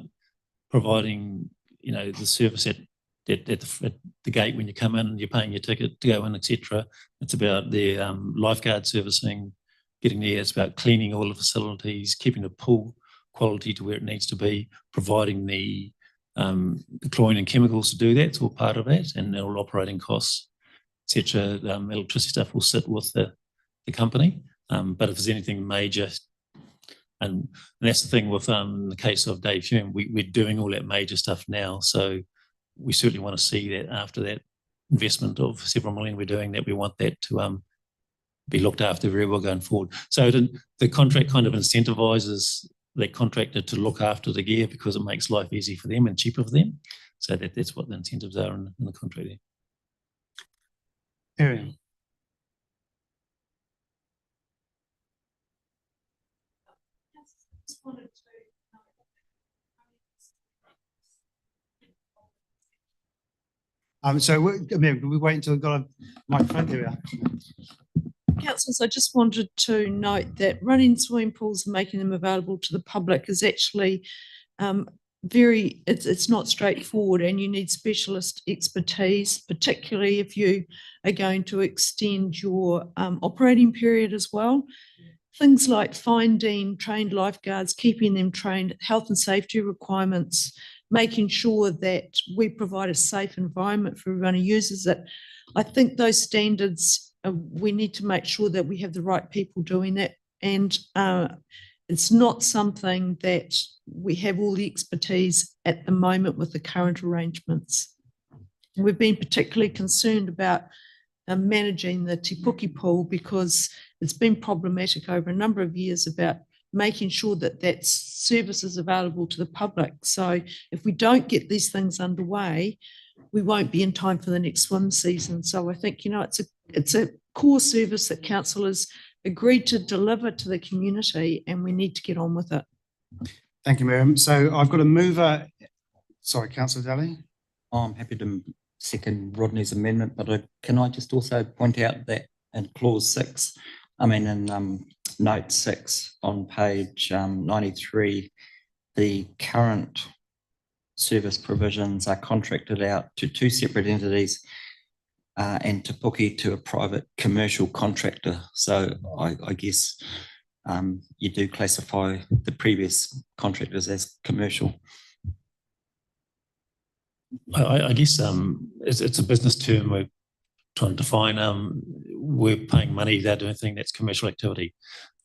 providing, you know, the service at the gate when you come in and you're paying your ticket to go in, etc. It's about the lifeguard servicing, getting there. It's about cleaning all the facilities, keeping the pool quality to where it needs to be, providing the chlorine and chemicals to do that. It's all part of that, and all operating costs, etc. Electricity stuff will sit with the company. But if there's anything major, and that's the thing with the case of Dave Hume, we're doing all that major stuff now. So we certainly want to see that after that investment of several million we're doing, that we want that to be looked after very well going forward. So the contract kind of incentivizes the contractor to look after the gear because it makes life easy for them and cheaper for them. So that's what the incentives are in the contract there. Ariel. So we wait until we've got a microphone. Here we are. Councillors, I just wanted to note that running swimming pools and making them available to the public is actually it's not straightforward, and you need specialist expertise, particularly if you are going to extend your operating period as well. Things like finding trained lifeguards, keeping them trained, health and safety requirements, making sure that we provide a safe environment for everyone who uses it. I think those standards, we need to make sure that we have the right people doing that. And it's not something that we have all the expertise at the moment with the current arrangements. We've been particularly concerned about managing the Te Puke pool because it's been problematic over a number of years about making sure that that service is available to the public. So if we don't get these things underway, we won't be in time for the next swim season. So I think, you know, it's a core service that council has agreed to deliver to the community, and we need to get on with it. Thank you, Miriam. So I've got a mover. Sorry, Councillor Daly. I'm happy to second Rodney's amendment, but can I just also point out that in clause 6, in note 6 on page 93, the current service provisions are contracted out to 2 separate entities and Te Puke to a private commercial contractor. So I guess you do classify the previous contractors as commercial. I guess it's a business term we're trying to define. We're paying money, they're doing anything that's commercial activity,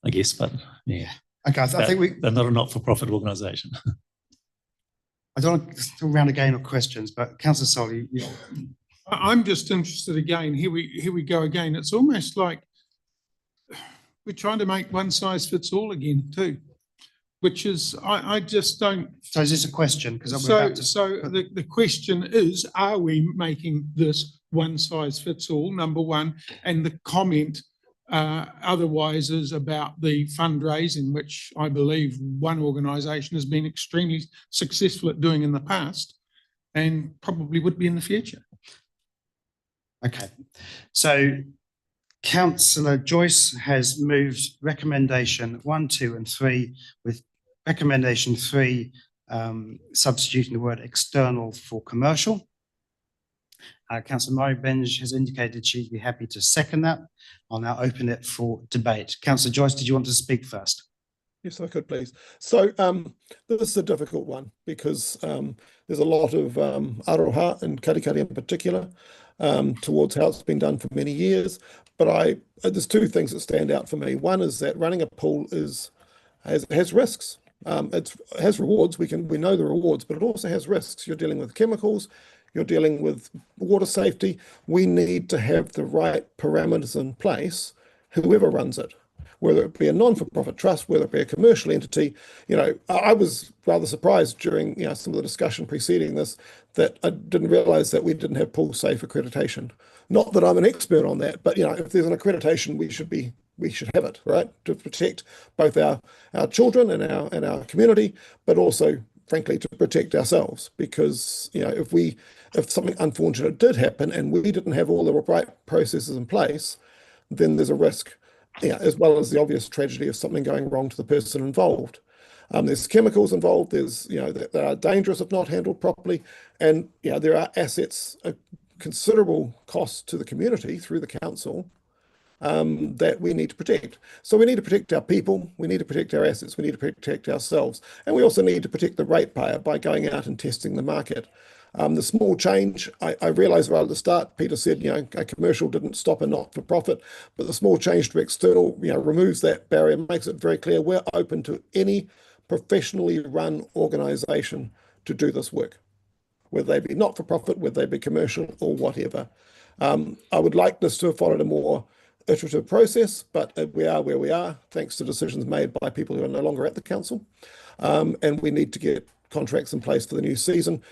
I guess, but yeah. Okay, I think they're not a not-for-profit organisation. I don't want to round a game of questions, but Councillor Solly, I'm just interested again. Here we go again. It's almost like we're trying to make one size fits all again too, which is I just don't. So is this a question? Because the question is, are we making this one size fits all? Number one, and the comment otherwise is about the fundraising, which I believe one organisation has been extremely successful at doing in the past, and probably would be in the future. Okay, so Councillor Joyce has moved recommendation 1, 2 and 3, with recommendation 3 substituting the word external for commercial. Councillor Murray Benge has indicated she'd be happy to second that. I'll now open it for debate. Councillor Joyce, did you want to speak first? Yes, I could, please. So this is a difficult one because there's a lot of aroha and karikari in particular towards how it's been done for many years. But there's 2 things that stand out for me. One is that running a pool has risks. It has rewards. We know the rewards, but it also has risks. You're dealing with chemicals. You're dealing with water safety. We need to have the right parameters in place, whoever runs it, whether it be a non-for-profit trust, whether it be a commercial entity. You know, I was rather surprised during some of the discussion preceding this that I didn't realise that we didn't have pool safe accreditation. Not that I'm an expert on that, but if there's an accreditation, we should have it, right, to protect both our children and our community, but also, frankly, to protect ourselves. Because if something unfortunate did happen and we didn't have all the right processes in place, then there's a risk, as well as the obvious tragedy of something going wrong to the person involved. There's chemicals involved. There's that are dangerous if not handled properly, and there are assets, considerable costs to the community through the council that we need to protect. So we need to protect our people, we need to protect our assets, we need to protect ourselves, and we also need to protect the ratepayer by going out and testing the market. The small change, I realised right at the start, Peter said, a commercial didn't stop a not-for-profit, but the small change to external, removes that barrier, makes it very clear we're open to any professionally run organisation to do this work, whether they be not-for-profit, whether they be commercial or whatever. I would like this to have followed a more iterative process, but we are where we are, thanks to decisions made by people who are no longer at the council. And we need to get contracts in place for the new season,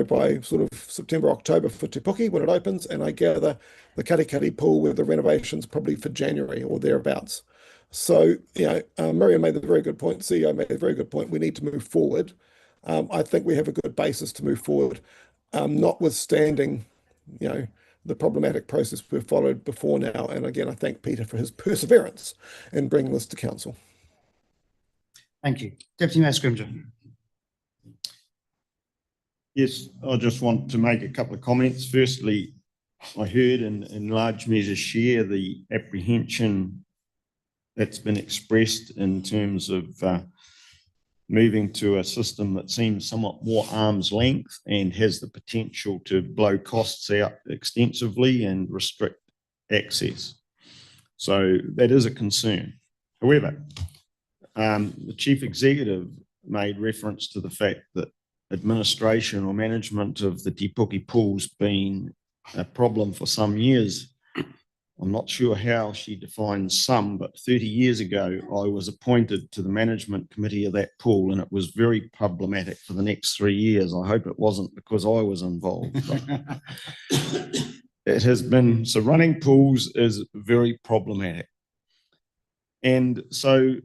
by sort of September, October for Te Puke when it opens, and I gather the Karikari pool with the renovations probably for January or thereabouts. So, Miriam made a very good point, CEO made a very good point, we need to move forward. I think we have a good basis to move forward, notwithstanding, the problematic process we've followed before now. And again, I thank Peter for his perseverance in bringing this to council. Thank you. Deputy Mayor Scrimgeour. Yes, I just want to make a couple of comments. Firstly, I heard and in large measure share the apprehension that's been expressed in terms of moving to a system that seems somewhat more arm's length and has the potential to blow costs out extensively and restrict access. So that is a concern. However, the chief executive made reference to the fact that administration or management of the Te Puke pool's been a problem for some years. I'm not sure how she defines some, but 30 years ago, I was appointed to the management committee of that pool, and it was very problematic for the next 3 years. I hope it wasn't because I was involved. It has been, so running pools is very problematic. And so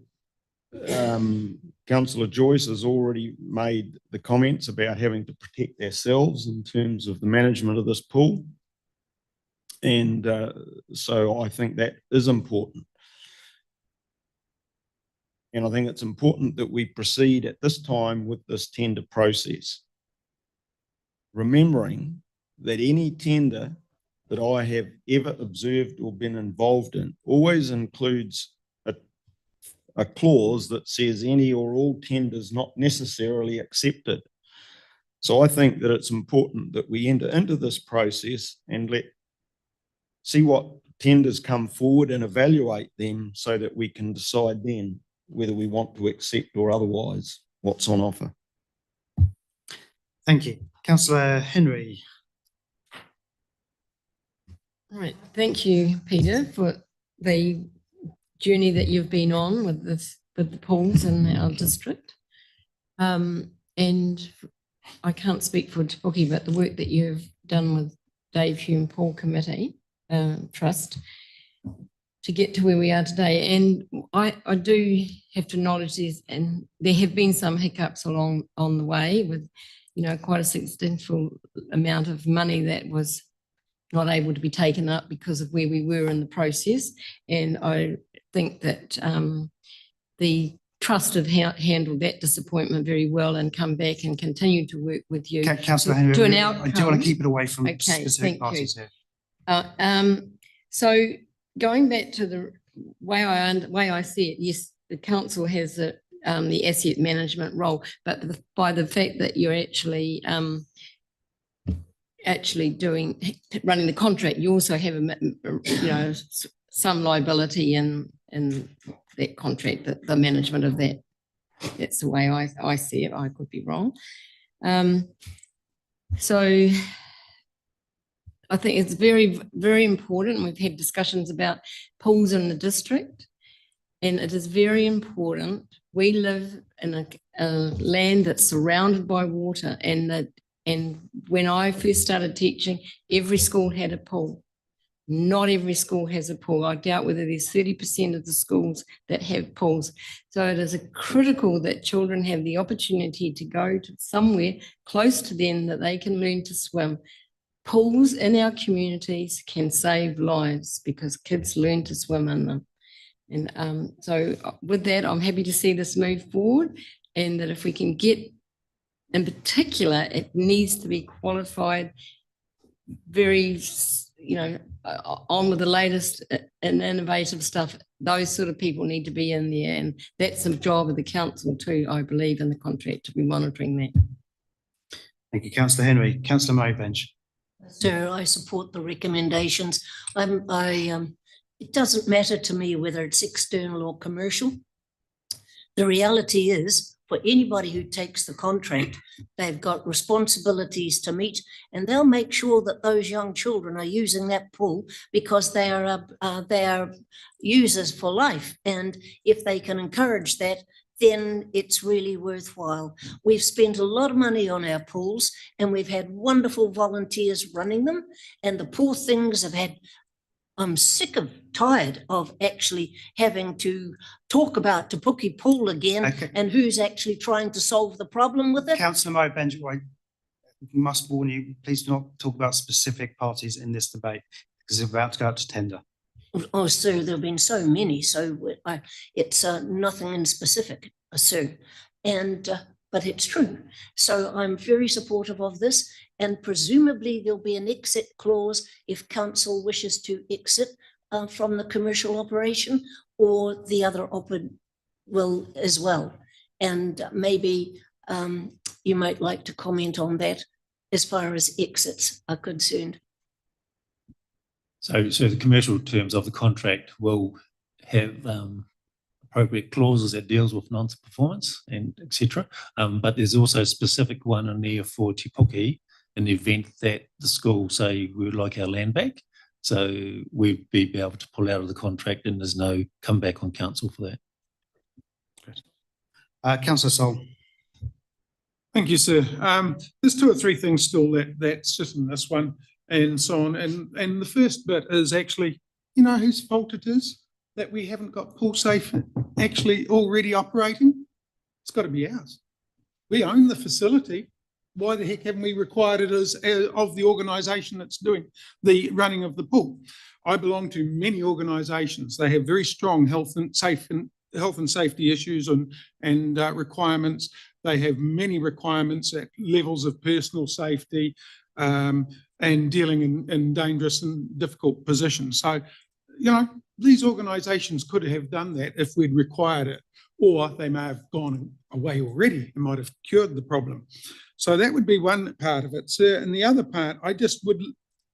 Councillor Joyce has already made the comments about having to protect ourselves in terms of the management of this pool. And so I think that is important. And I think it's important that we proceed at this time with this tender process, remembering that any tender that I have ever observed or been involved in always includes a clause that says any or all tenders not necessarily accepted. So I think that it's important that we enter into this process and see what tenders come forward and evaluate them so that we can decide then whether we want to accept or otherwise what's on offer. Thank you. Councillor Henry. All right, thank you, Peter, for the journey that you've been on with the pools in our district. And I can't speak for Te Puke, but the work that you've done with Dave Hume Pool Committee Trust to get to where we are today. And I do have to acknowledge this, and there have been some hiccups along on the way with, you know, quite a substantial amount of money that was not able to be taken up because of where we were in the process. And I think that the trust have handled that disappointment very well and come back and continue to work with you. Councillor to Henry, an I outcome. do want to keep it away from Okay, specific thank parties you. here. So going back to the way I see it, yes, the council has the asset management role, but by the fact that you're actually running the contract, you also have some liability in that contract, the management of that. That's the way I see it. I could be wrong. So I think it's very, very important. We've had discussions about pools in the district, and it is very important. We live in a land that's surrounded by water, and when I first started teaching, every school had a pool. Not every school has a pool. I doubt whether there's 30% of the schools that have pools. So it is critical that children have the opportunity to go to somewhere close to them that they can learn to swim. Pools in our communities can save lives because kids learn to swim in them. And so with that, I'm happy to see this move forward, and that if we can get, in particular, it needs to be qualified, very, on with the latest and innovative stuff. Those sort of people need to be in there, and that's the job of the council too, I believe, in the contract, to be monitoring that. Thank you, Councillor Henry. Councillor Maybench. Sir, I support the recommendations. It doesn't matter to me whether it's external or commercial. The reality is, for anybody who takes the contract, they've got responsibilities to meet, and they'll make sure that those young children are using that pool because they are users for life. And if they can encourage that, then it's really worthwhile. We've spent a lot of money on our pools, and we've had wonderful volunteers running them, and the poor things have had, I'm tired of actually having to talk about Te Puke Pool again, and who's actually trying to solve the problem with it. Councillor Maybench, I must warn you, please do not talk about specific parties in this debate, because it's about to go out to tender. Oh, sir, there have been so many, so it's nothing in specific, sir. And but it's true. So I'm very supportive of this, and presumably there'll be an exit clause if council wishes to exit from the commercial operation, or the other will as well. And maybe you might like to comment on that as far as exits are concerned. So the commercial terms of the contract will have appropriate clauses that deals with non-performance and etc. But there's also a specific one in there for Te Puke in the event that the school say we would like our land back. So we'd be able to pull out of the contract, and there's no comeback on council for that. Councillor Sol. Thank you, sir. There's 2 or 3 things still that sit in this one and so on. And the first bit is actually, you know whose fault it is that we haven't got Pool Safe actually already operating? It's got to be ours. We own the facility. Why the heck haven't we required it as of the organisation that's doing the running of the pool? I belong to many organisations. They have very strong health and safety issues and requirements. They have many requirements at levels of personal safety and dealing in dangerous and difficult positions. So, you know, these organisations could have done that if we'd required it, or they may have gone away already and might have cured the problem. So that would be one part of it, sir. And the other part, I just would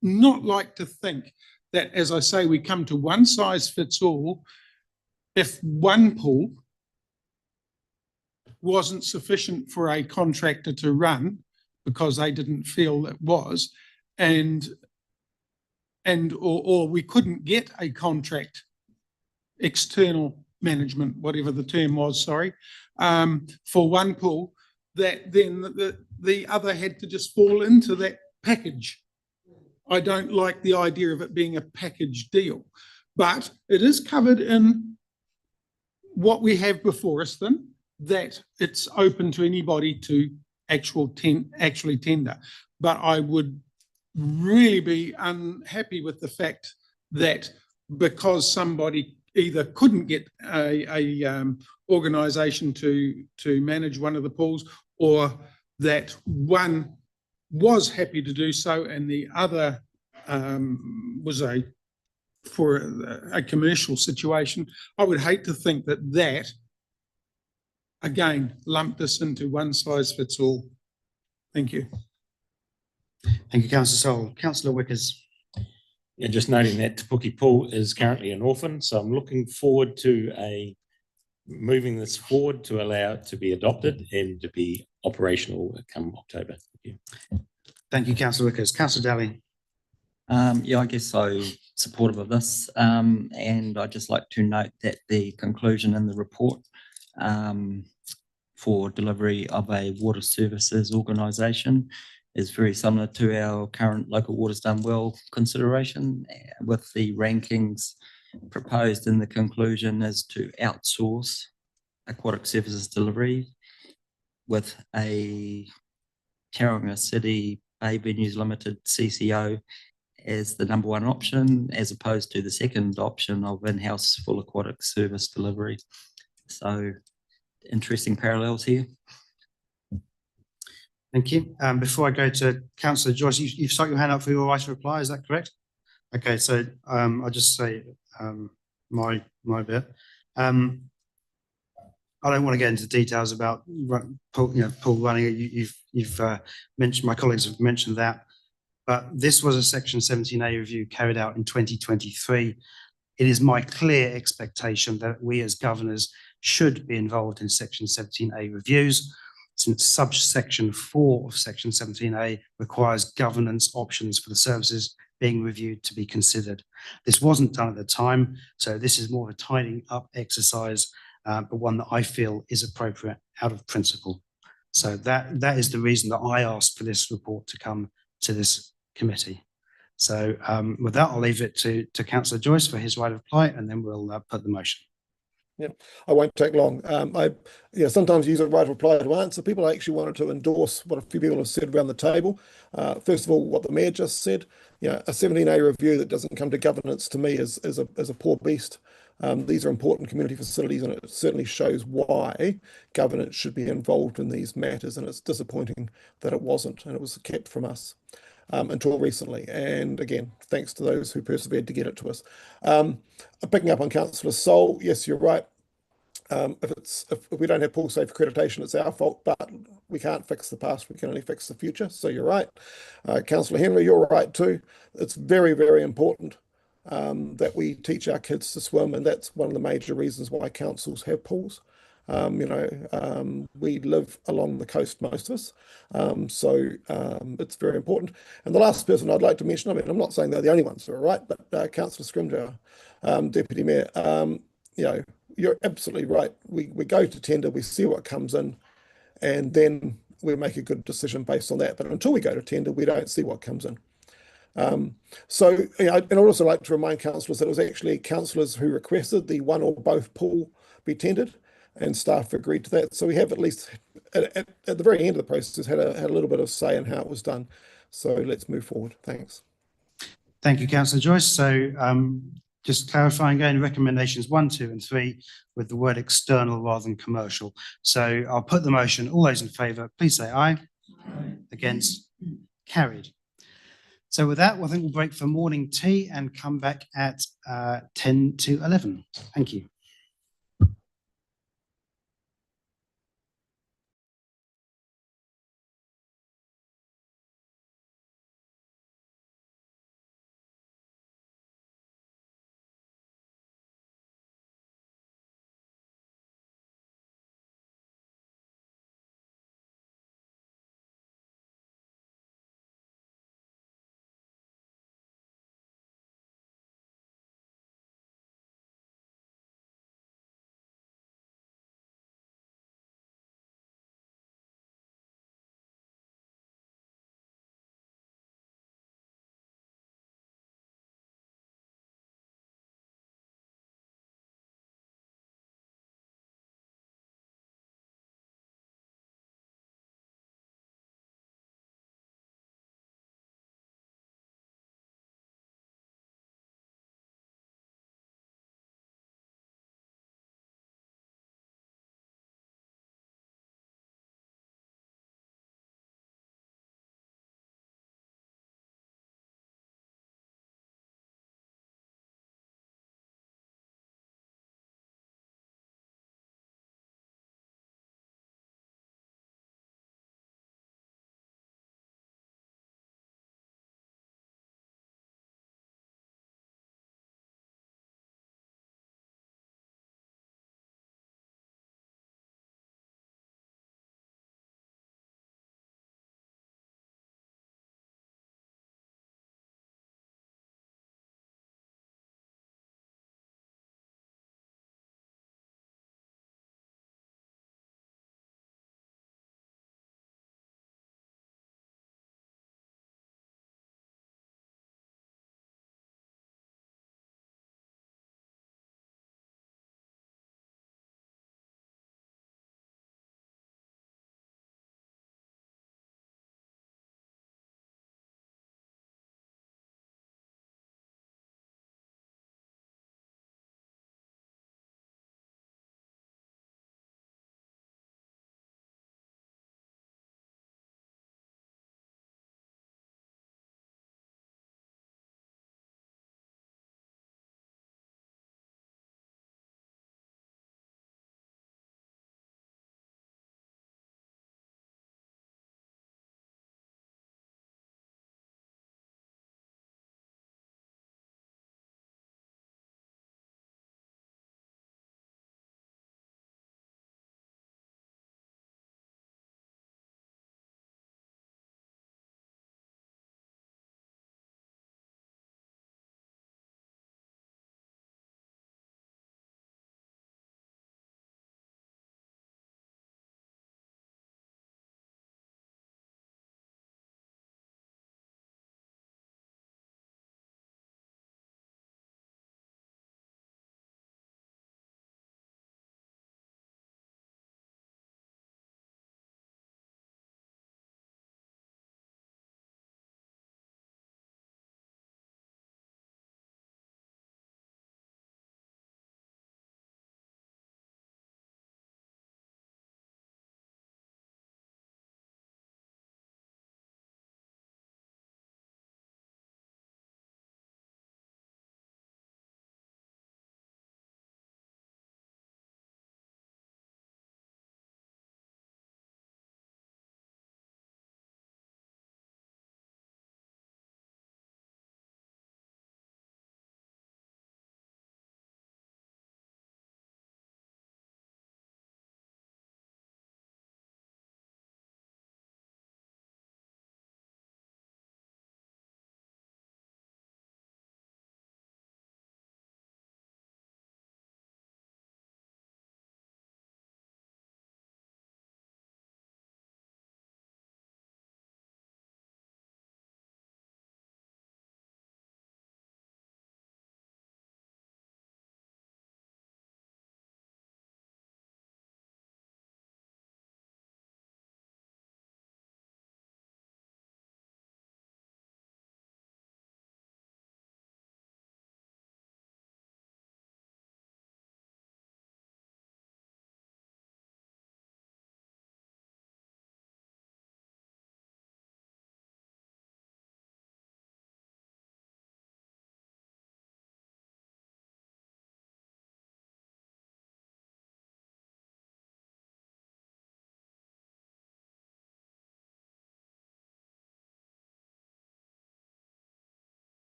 not like to think that, as I say, we come to one size fits all. If one pool wasn't sufficient for a contractor to run because they didn't feel it was, or we couldn't get a contract, external management, whatever the term was, sorry, for one pool, that then the other had to just fall into that package. I don't like the idea of it being a package deal, but it is covered in what we have before us then, that it's open to anybody to actually tender. But I would really be unhappy with the fact that because somebody either couldn't get a organisation to manage one of the pools, or that one was happy to do so and the other was for a commercial situation, I would hate to think that again lumped us into one size fits all. Thank you. Thank you, Councillor Sol. Councillor Wickers. Yeah, just noting that Te Puke Pool is currently an orphan, so I'm looking forward to moving this forward to allow it to be adopted and to be operational come October. Thank you. Thank you, Councillor Wickers. Councillor Daly. Yeah, I guess so supportive of this. And I'd just like to note that the conclusion in the report for delivery of a water services organisation is very similar to our current local Waters Done Well consideration, with the rankings proposed in the conclusion is to outsource aquatic services delivery with a Tauranga City Bay Venues Limited CCO as the number 1 option, as opposed to the second option of in-house full aquatic service delivery. So interesting parallels here. Thank you. Before I go to Councillor Joyce, you've stuck your hand up for your right to reply, is that correct? Okay, so I'll just say my bit. I don't want to get into details about pool running. You've mentioned, my colleagues have mentioned that, but this was a Section 17A review carried out in 2023. It is my clear expectation that we as governors should be involved in Section 17A reviews, since subsection 4 of Section 17A requires governance options for the services being reviewed to be considered. This wasn't done at the time, so this is more of a tidying up exercise, but one that I feel is appropriate out of principle. So that is the reason that I asked for this report to come to this committee. So with that, I'll leave it to Councillor Joyce for his right of reply, and then we'll put the motion. Yeah, I won't take long. I sometimes use a right of reply to answer people. I actually wanted to endorse what a few people have said around the table. First of all, what the Mayor just said, a 17A review that doesn't come to governance to me is a poor beast. These are important community facilities, and it certainly shows why governance should be involved in these matters. And it's disappointing that it wasn't, and it was kept from us until recently. And again, thanks to those who persevered to get it to us. Picking up on Councillor Sol, yes, you're right. If we don't have pool safe accreditation, it's our fault, but we can't fix the past, we can only fix the future. So you're right. Councillor Henry, you're right too. It's very, very important that we teach our kids to swim, and that's one of the major reasons why councils have pools. We live along the coast, most of us, so it's very important. And the last person I'd like to mention, I mean, I'm not saying they're the only ones who are right, but Councillor Scrimgeour, Deputy Mayor, you're absolutely right. We go to tender, we see what comes in, and then we make a good decision based on that. But until we go to tender, we don't see what comes in. And I'd also like to remind councillors that it was actually councillors who requested the one or both pool be tendered, and staff agreed to that. So we have at least at the very end of the process had a little bit of say in how it was done. So let's move forward. Thanks. Thank you, Councillor Joyce. So just clarifying again, recommendations 1, 2 and 3 with the word external rather than commercial. So I'll put the motion. All those in favour, please say aye. Aye. Against? Carried. So with that, I think we'll break for morning tea and come back at 10 to 11. Thank you.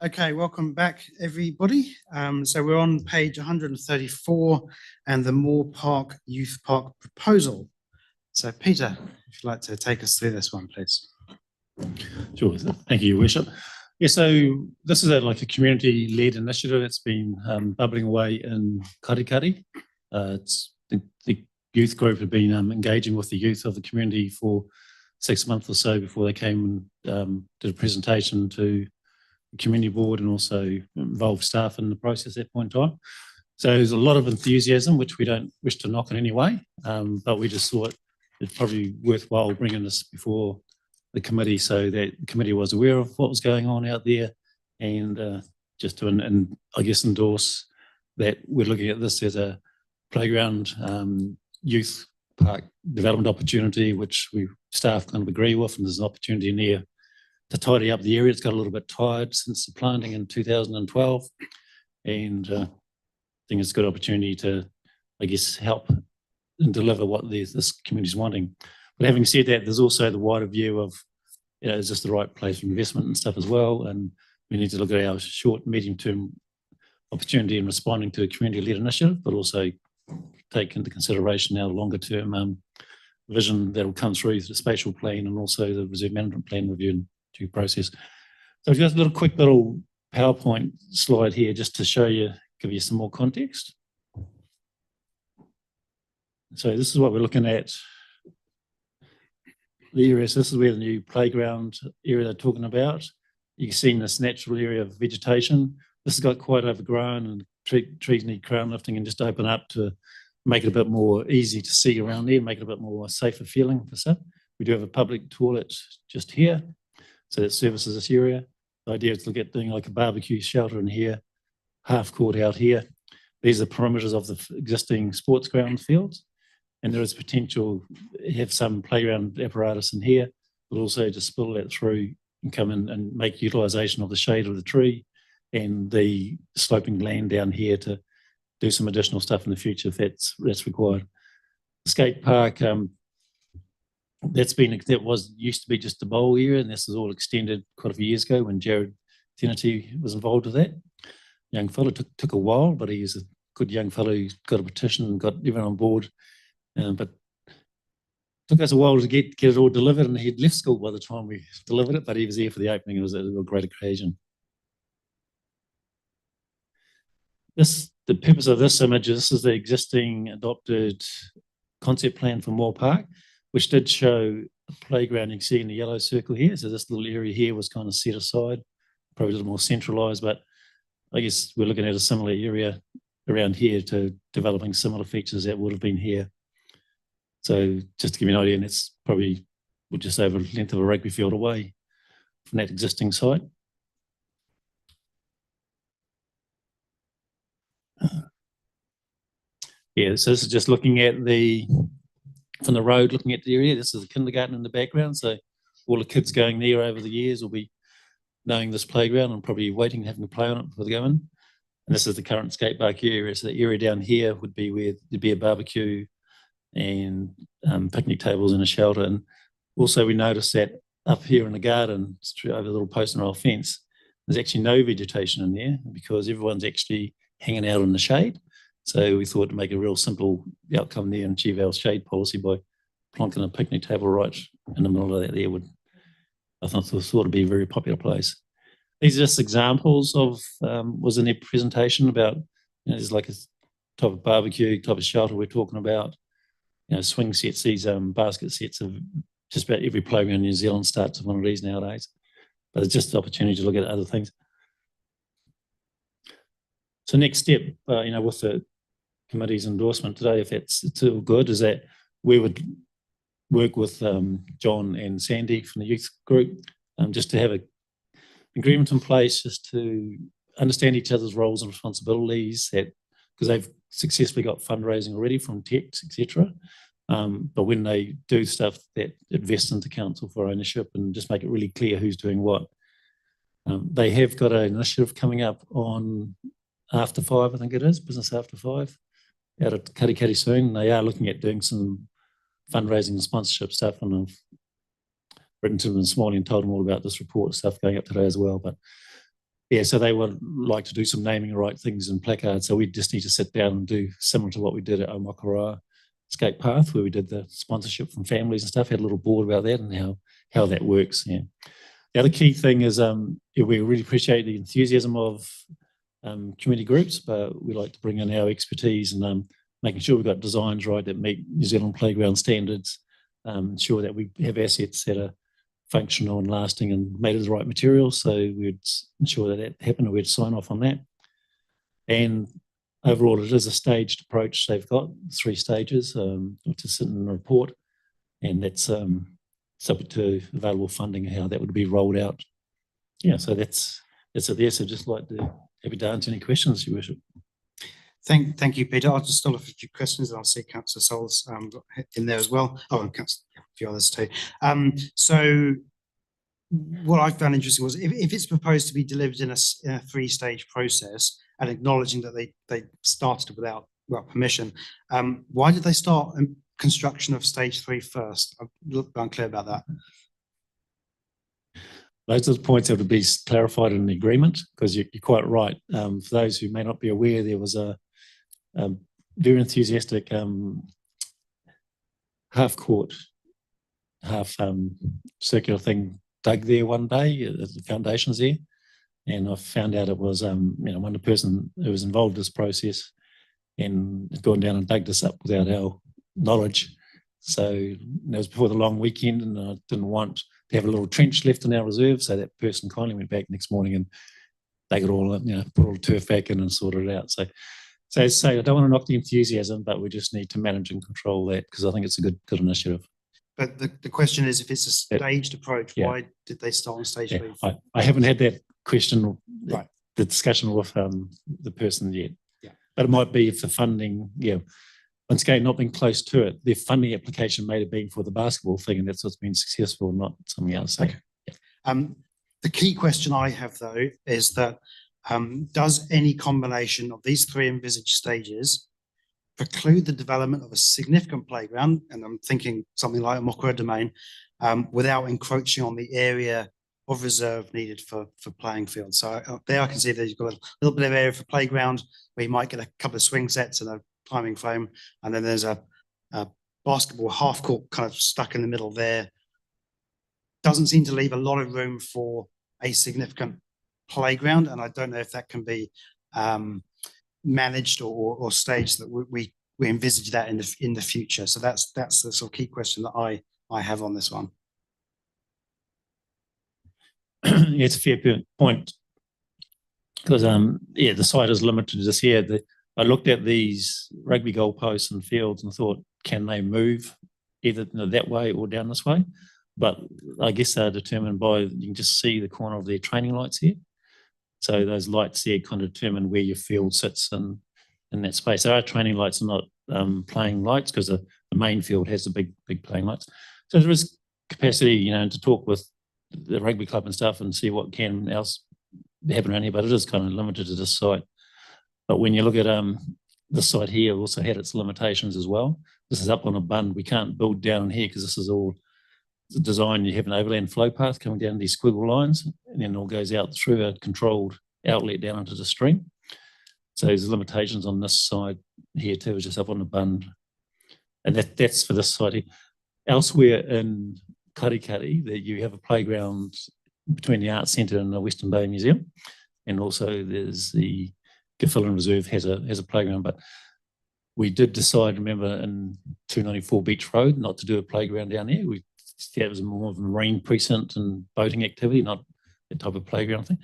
Okay, welcome back, everybody. So we're on page 134 and the Moore Park Youth Park proposal. So Peter, if you'd like to take us through this one, please. Sure. Thank you, Your Worship. Yeah, so this is like a community-led initiative that's been bubbling away in Karikari. It's the youth group have been engaging with the youth of the community for 6 months or so before they came and did a presentation to the community board and also involved staff in the process at that point in time. So there's a lot of enthusiasm, which we don't wish to knock in any way, but we just thought it's probably worthwhile bringing this before the committee so that the committee was aware of what was going on out there and just to, and I guess, endorse that we're looking at this as a playground youth park development opportunity, which we staff kind of agree with, and there's an opportunity in there to tidy up the area. It's got a little bit tired since the planting in 2012, and I think it's a good opportunity to, I guess, help and deliver what this community is wanting. But having said that, there's also the wider view of, is this the right place for investment and stuff as well? And we need to look at our short, medium-term opportunity in responding to a community-led initiative, but also take into consideration our longer-term vision that will come through the spatial plan and also the reserve management plan review and due process. So I've got a quick little PowerPoint slide here just to show you, give you some more context. So this is what we're looking at. The areas, this is where the new playground area they're talking about. You can see in this natural area of vegetation. This has got quite overgrown and trees need crown lifting and just open up to make it a bit more easy to see around there, make it a bit more safer feeling for stuff. We do have a public toilet just here, so that services this area. The idea is to look at doing like a barbecue shelter in here, half court out here. These are the perimeters of the existing sports ground fields. And there is potential to have some playground apparatus in here, but also to spill that through and come in and make utilisation of the shade of the tree and the sloping land down here to do some additional stuff in the future if that's required. The skate park, that was used to be just a bowl area, and this was all extended quite a few years ago when Jared Tenity was involved with that. Young fellow took a while, but he's a good young fellow who's got a petition and got everyone on board. But took us a while to get it all delivered, and he'd left school by the time we delivered it, but he was there for the opening. It was a great occasion. The purpose of this image, this is the existing adopted concept plan for Moore Park, which did show a playground you can see in the yellow circle here. So this little area here was kind of set aside, probably a little more centralised, but I guess we're looking at a similar area around here to developing similar features that would have been here. So just to give you an idea, and it's probably just over the length of a rugby field away from that existing site. Yeah, so this is just looking at from the road, looking at the area. This is a kindergarten in the background. So all the kids going there over the years will be knowing this playground and probably waiting, having to play on it before they go in. And this is the current skate park area. So the area down here would be where there'd be a barbecue and picnic tables and a shelter. And also we noticed that up here in the garden, over the little post and rail fence, there's actually no vegetation in there because everyone's actually hanging out in the shade. So we thought to make a real simple outcome there and achieve our shade policy by plonking a picnic table right in the middle of that there I thought would be a very popular place. These are just examples of, was in their presentation about, there's like a type of barbecue, type of shelter we're talking about, swing sets, these basket sets of just about every playground in New Zealand starts with one of these nowadays. But it's just an opportunity to look at other things. So next step, with the committee's endorsement today, if it's all good, is that we would work with John and Sandy from the youth group just to have an agreement in place, just to understand each other's roles and responsibilities, because they've successfully got fundraising already from TECs, etc. But when they do stuff, that invests into council for ownership and just make it really clear who's doing what. They have got an initiative coming up on After 5, I think it is, Business After 5, out at Karikari soon. They are looking at doing some fundraising and sponsorship stuff, and I've written to them this morning and told them all about this report stuff going up today as well. But Yeah, so they would like to do some naming right things and placards. So we just need to sit down and do similar to what we did at Omakara Skate Path, where we did the sponsorship from families and stuff. Had a little board about that and how that works. Yeah. The other key thing is we really appreciate the enthusiasm of community groups, but we like to bring in our expertise and making sure we've got designs right that meet New Zealand playground standards, ensure that we have assets that are functional and lasting and made of the right materials. So we'd ensure that happened and we'd sign off on that. And overall, it is a staged approach. They've got 3 stages to sit in the report, and that's subject to available funding and how that would be rolled out. Yeah, so that's it there. So just like to happy to answer any questions, Your Worship. Thank you, Peter. I'll just start off with a few questions and I'll see Councillor Souls in there as well. Oh, and a few others too. So what I found interesting was if it's proposed to be delivered in a 3-stage process and acknowledging that they started without permission, why did they start construction of stage 3 first? I'm a little unclear about that. Those are the points that would be clarified in the agreement, because you're quite right. For those who may not be aware, there was a very enthusiastic half-court, half circular thing dug there one day, the foundations there, and I found out it was one person who was involved in this process and had gone down and dug this up without our knowledge. So it was before the long weekend, and I didn't want to have a little trench left in our reserve, so that person kindly went back next morning and they got all put all the turf back in and sorted it out. So as I say, I don't want to knock the enthusiasm, but we just need to manage and control that, because I think it's a good initiative. But the question is, if it's a staged approach, why did they start on stage 3? I haven't had that question, right, the discussion with the person yet. Yeah. But it might be if the funding, once again, not being close to it, their funding application may have been for the basketball thing, and that's what's been successful, not something else. Okay. The key question I have, though, is that does any combination of these 3 envisaged stages preclude the development of a significant playground, and I'm thinking something like a Mokura Domain, without encroaching on the area of reserve needed for playing fields? So up there I can see that you've got a little bit of area for playground where you might get a couple of swing sets and a climbing frame, and then there's a basketball half court kind of stuck in the middle there. Doesn't seem to leave a lot of room for a significant playground, and I don't know if that can be managed or staged, that we envisage that in the future. So that's the sort of key question that I have on this one. Yeah, it's a fair point, because the site is limited this year. I looked at these rugby goalposts and fields and thought, can they move either that way or down this way? But I guess they're determined by, you can just see the corner of their training lights here. So those lights there kind of determine where your field sits in that space. Our training lights are not playing lights, because the main field has the big playing lights. So there is capacity, to talk with the rugby club and stuff and see what can else happen around here, but it is kind of limited to this site. But when you look at this site here, also had its limitations as well. This is up on a bund. We can't build down in here because this is all design. You have an overland flow path coming down these squiggle lines, and then it all goes out through a controlled outlet down into the stream. So there's limitations on this side here too, just up on the bund. And that's for this side here. Elsewhere in Karikari, that you have a playground between the Arts Centre and the Western Bay Museum, and also there's the Giffilan Reserve has a playground. But we did decide, remember, in 294 Beach Road, not to do a playground down there. That was more of a marine precinct and boating activity, not that type of playground thing.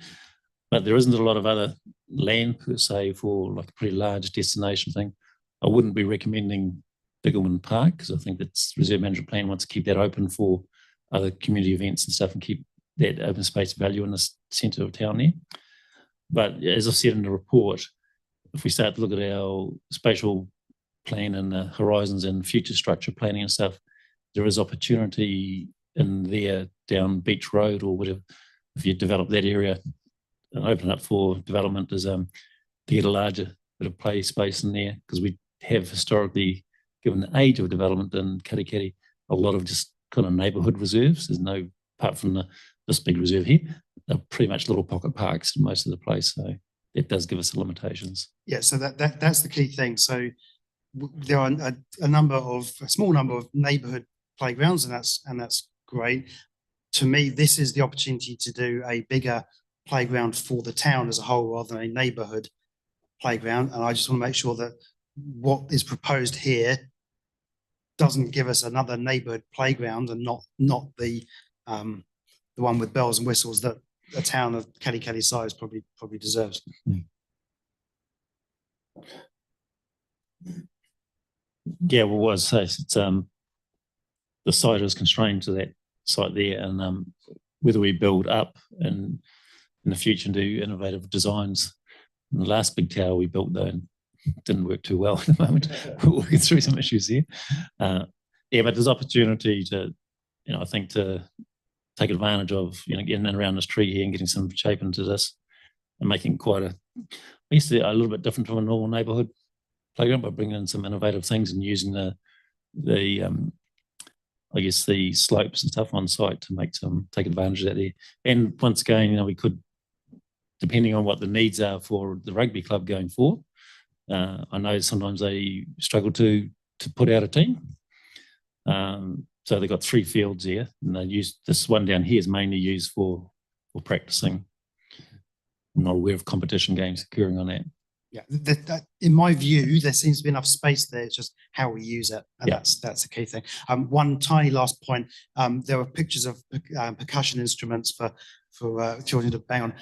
But there isn't a lot of other land per se for like a pretty large destination thing. I wouldn't be recommending Biggleman Park, because I think that's Reserve Management Plan wants to keep that open for other community events and stuff and keep that open space value in the centre of town there. But as I said in the report, if we start to look at our spatial plan and the horizons and future structure planning and stuff, there is opportunity in there down Beach Road or whatever. If you develop that area and open up for development, is to get a larger bit of play space in there, because we have historically, given the age of development in Karikari, a lot of just kind of neighbourhood reserves. There's no, apart from this big reserve here, they're pretty much little pocket parks in most of the place. So it does give us limitations. Yeah, so that's the key thing. So there are a small number of neighbourhood playgrounds, and that's great. To me, this is the opportunity to do a bigger playground for the town as a whole rather than a neighbourhood playground. And I just want to make sure that what is proposed here doesn't give us another neighbourhood playground and not the one with bells and whistles that a town of Kelly size probably deserves. Yeah, well, what I say, it's the site is constrained to that site there, and whether we build up and in the future and do innovative designs. And the last big tower we built though didn't work too well at the moment. We're working through some issues here. Yeah, but there's opportunity to, I think to take advantage of, getting in and around this tree here and getting some shape into this and making quite a little bit different from a normal neighbourhood playground, but bringing in some innovative things and using the slopes and stuff on site to take advantage of that there. And once again, we could, depending on what the needs are for the rugby club going forward, I know sometimes they struggle to put out a team. So they've got 3 fields here, and they use this one down here is mainly used for practicing. I'm not aware of competition games occurring on that. Yeah, that in my view, there seems to be enough space there. It's just how we use it, and that's the key thing. One tiny last point: there were pictures of percussion instruments for children to bang on.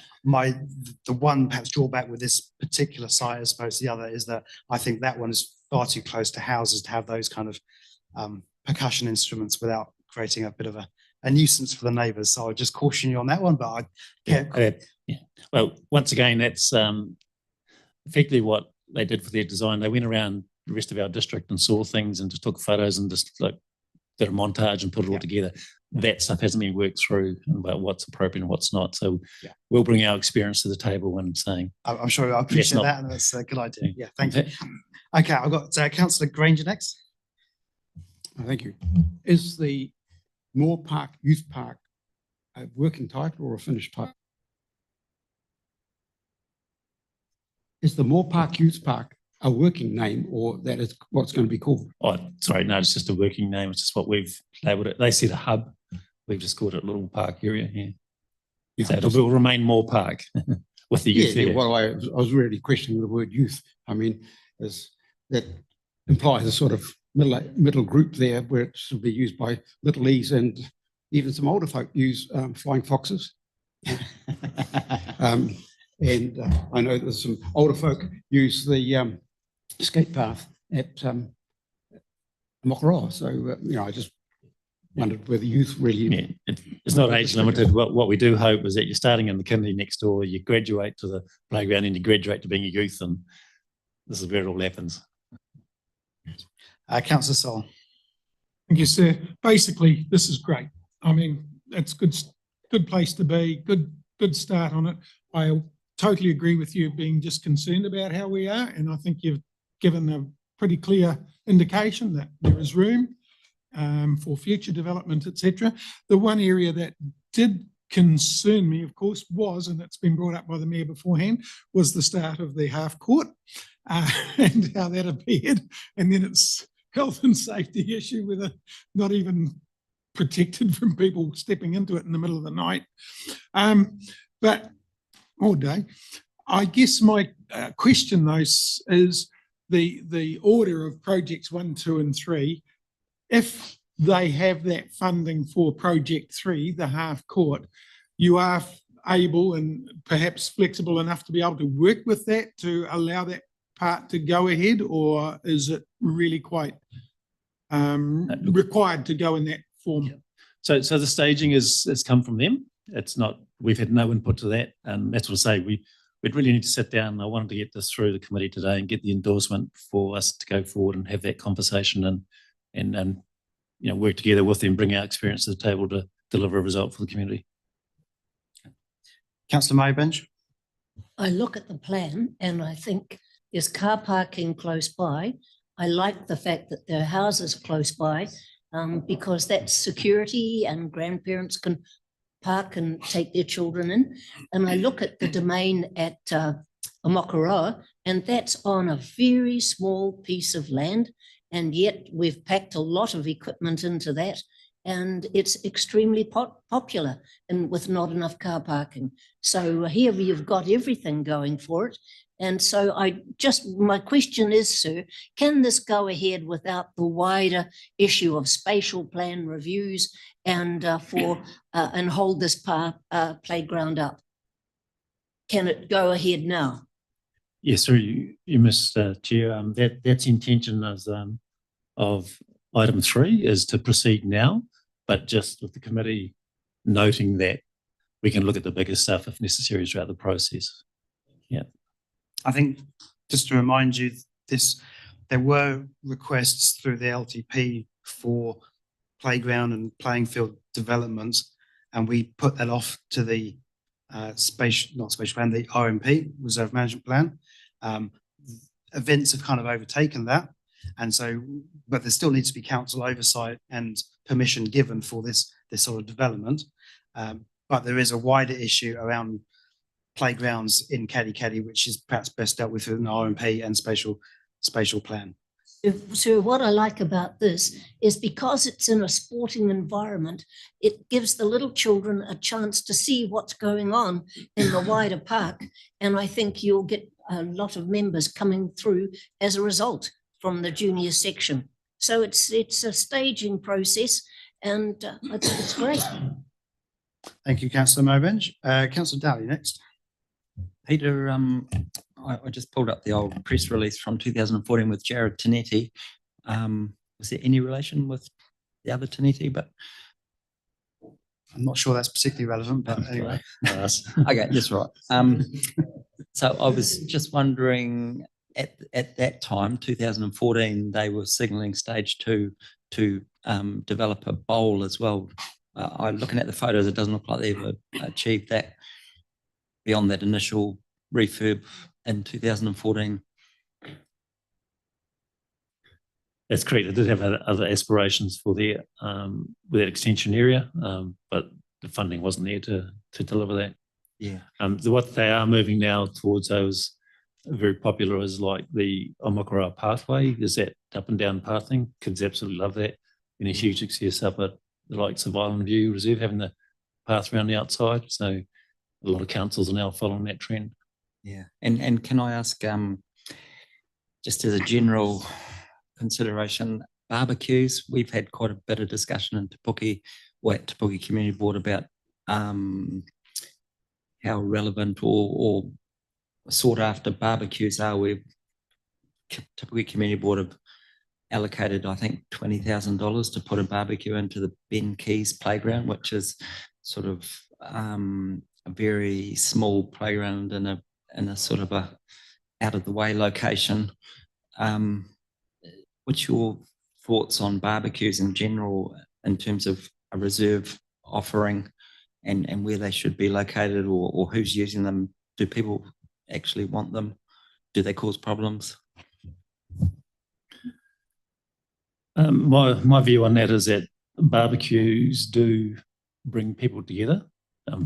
The one perhaps drawback with this particular site as opposed to the other is that I think that one is far too close to houses to have those kind of percussion instruments without creating a bit of a nuisance for the neighbours. So I'll just caution you on that one. But Well, once again, that's effectively what they did for their design. They went around the rest of our district and saw things and just took photos and just did a montage and put it all together. That stuff hasn't been worked through about what's appropriate and what's not. So we'll bring our experience to the table when saying. I'm sure I appreciate that, and that's a good idea. Yeah, thank you. Okay, I've got Councillor Granger next. Thank you. Is the Moore Park Youth Park a working title or a finished title? Is the Moore Park Youth Park a working name, or that is what's going to be called? Oh, sorry, no, it's just a working name. It's just what we've labelled it. They said a hub. We've just called it Little Park area here. Yeah, so it will remain Moore Park with the youth there. Well, I was really questioning the word youth. I mean, that implies a sort of middle group there where it should be used by little E's, and even some older folk use flying foxes. And I know there's some older folk use the skate path at Mokoroa. So, I just wondered whether youth really... It's not age limited. What we do hope is that you're starting in the kindy next door, you graduate to the playground and you graduate to being a youth, and this is where it all happens. Councillor Sol. Thank you, sir. Basically, this is great. I mean, it's good place to be, good start on it. I totally agree with you being just concerned about how we are, and I think you've given a pretty clear indication that there is room for future development, etc. The one area that did concern me, of course, was, and it's been brought up by the Mayor beforehand, was the start of the half court and how that appeared, and then it's health and safety issue with it not even protected from people stepping into it in the middle of the night. But all day, I guess my question though is the order of projects 1, 2 and 3. If they have that funding for project 3, the half court, you are able and perhaps flexible enough to be able to work with that to allow that part to go ahead, or is it really quite required to go in that form? So the staging has come from them. It's not, we've had no input to that, and that's what I say. We'd really need to sit down. I wanted to get this through the committee today and get the endorsement for us to go forward and have that conversation and work together with them, bring our experience to the table to deliver a result for the community. Councillor Maybench. I look at the plan and I think there's car parking close by. I like the fact that there are houses close by because that's security and grandparents can park and take their children in. And I look at the domain at Omokoroa, and that's on a very small piece of land. And yet we've packed a lot of equipment into that. And it's extremely popular and with not enough car parking. So here you've got everything going for it. And so my question is, sir, can this go ahead without the wider issue of spatial plan reviews and and hold this playground up? Can it go ahead now? Yes, sir, you missed, Chair. That's intention of item 3 is to proceed now, but just with the committee noting that we can look at the bigger stuff if necessary throughout the process. Yeah. I think just to remind you, there were requests through the LTP for playground and playing field developments, and we put that off to the not spatial plan, the RMP, Reserve Management Plan. Events have kind of overtaken that, and so, but there still needs to be council oversight and permission given for this sort of development. But there is a wider issue around playgrounds in Kadikadi, which is perhaps best dealt with in RMP and spatial plan. So what I like about this is because it's in a sporting environment, it gives the little children a chance to see what's going on in the wider park. And I think you'll get a lot of members coming through as a result from the junior section. So it's a staging process, and I think it's great. Thank you, Councillor Mowbridge. Councillor Daly next. Peter, I just pulled up the old press release from 2014 with Jared Tinetti. Was there any relation with the other Tinetti? But I'm not sure that's particularly relevant, but anyway. Okay, that's right. So I was just wondering, at that time, 2014, they were signalling stage 2 to develop a bowl as well. Looking at the photos, it doesn't look like they ever achieved that beyond that initial refurb in 2014. That's correct. I did have other aspirations for with that extension area, but the funding wasn't there to deliver that. Yeah. What they are moving now towards those very popular is like the Omokoroa pathway. Is that up and down pathing? Kids absolutely love that. Been a huge success up at the likes of Island View Reserve, having the path around the outside. So a lot of councils are now following that trend. Yeah. And can I ask, just as a general consideration, barbecues, we've had quite a bit of discussion in Te Puke, at Te Puke Community Board about how relevant or sought after barbecues are. Te Puke Community Board have allocated, I think, $20,000 to put a barbecue into the Ben Keys playground, which is sort of a very small playground in a sort of a out of the way location. What's your thoughts on barbecues in general in terms of a reserve offering and where they should be located or who's using them? Do people actually want them? Do they cause problems? My view on that is that barbecues do bring people together.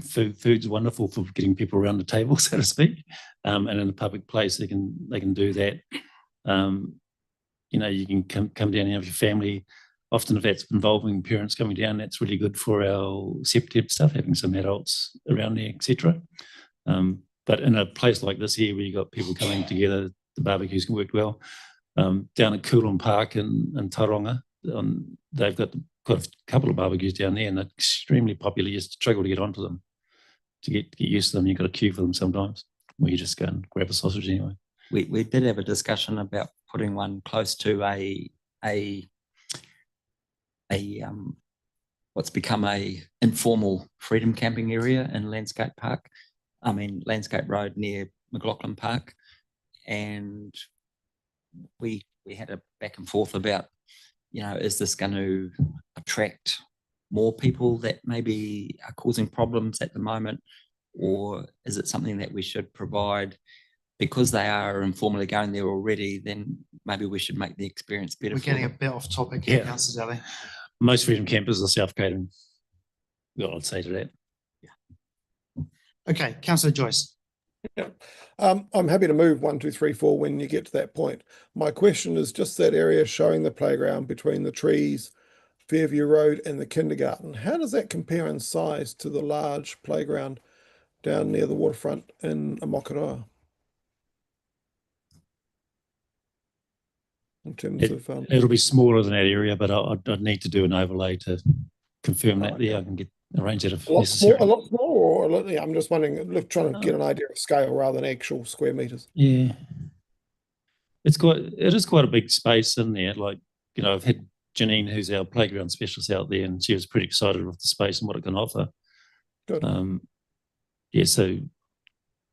Food's wonderful for getting people around the table, so to speak, and in a public place they can do that. You can come down and have your family. Often if that's involving parents coming down, that's really good for our septic stuff, having some adults around there, etc. But in a place like this here where you've got people coming together, the barbecues can work well. Down at Coolum Park in Tauranga, they've got a couple of barbecues down there and they're extremely popular. You just struggle to get onto them. To get used to them, you've got to queue for them sometimes, or you just go and grab a sausage anyway. We did have a discussion about putting one close to a what's become a informal freedom camping area in Landscape Road near McLaughlin Park, and we had a back and forth about, is this going to attract more people that maybe are causing problems at the moment, or is it something that we should provide because they are informally going there already? Then maybe we should make the experience better. We're getting a bit off topic here, Councillor Daly. Most freedom campers are self-catering. Well, I'd say to that. Okay, councillor Joyce. I'm happy to move 1, 2, 3, 4 when you get to that point. My question is just that area showing the playground between the trees, Fairview Road and the kindergarten. How does that compare in size to the large playground down near the waterfront in Amakoroa? In terms of It'll be smaller than that area, but I'd need to do an overlay to confirm that. Yeah, I can arrange that if a lot necessary. smaller, or a lot, yeah, I'm just wondering, trying to get an idea of scale rather than actual square meters. Yeah, it is quite a big space in there. Like, you know, I've had Janine, who's our playground specialist, out there, and she was pretty excited with the space and what it can offer. Good. Yeah, so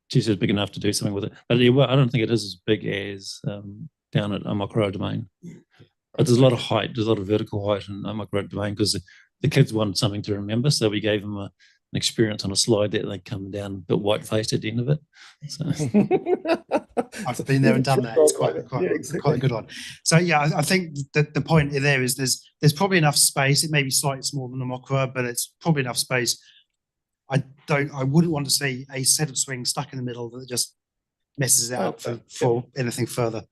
she said big enough to do something with it. But yeah, well, I don't think it is as big as down at Amakoroa Domain. But there's a lot of height. There's a lot of vertical height in Amakoroa Domain because the kids wanted something to remember, so we gave them an experience on a slide that they come down a bit white-faced at the end of it. So. I've been there and done that. It's quite a good one. So yeah, I think that the point there is there's probably enough space. It may be slightly smaller than the Amakoroa, but it's probably enough space. I wouldn't want to see a set of swings stuck in the middle that just messes it up for anything further.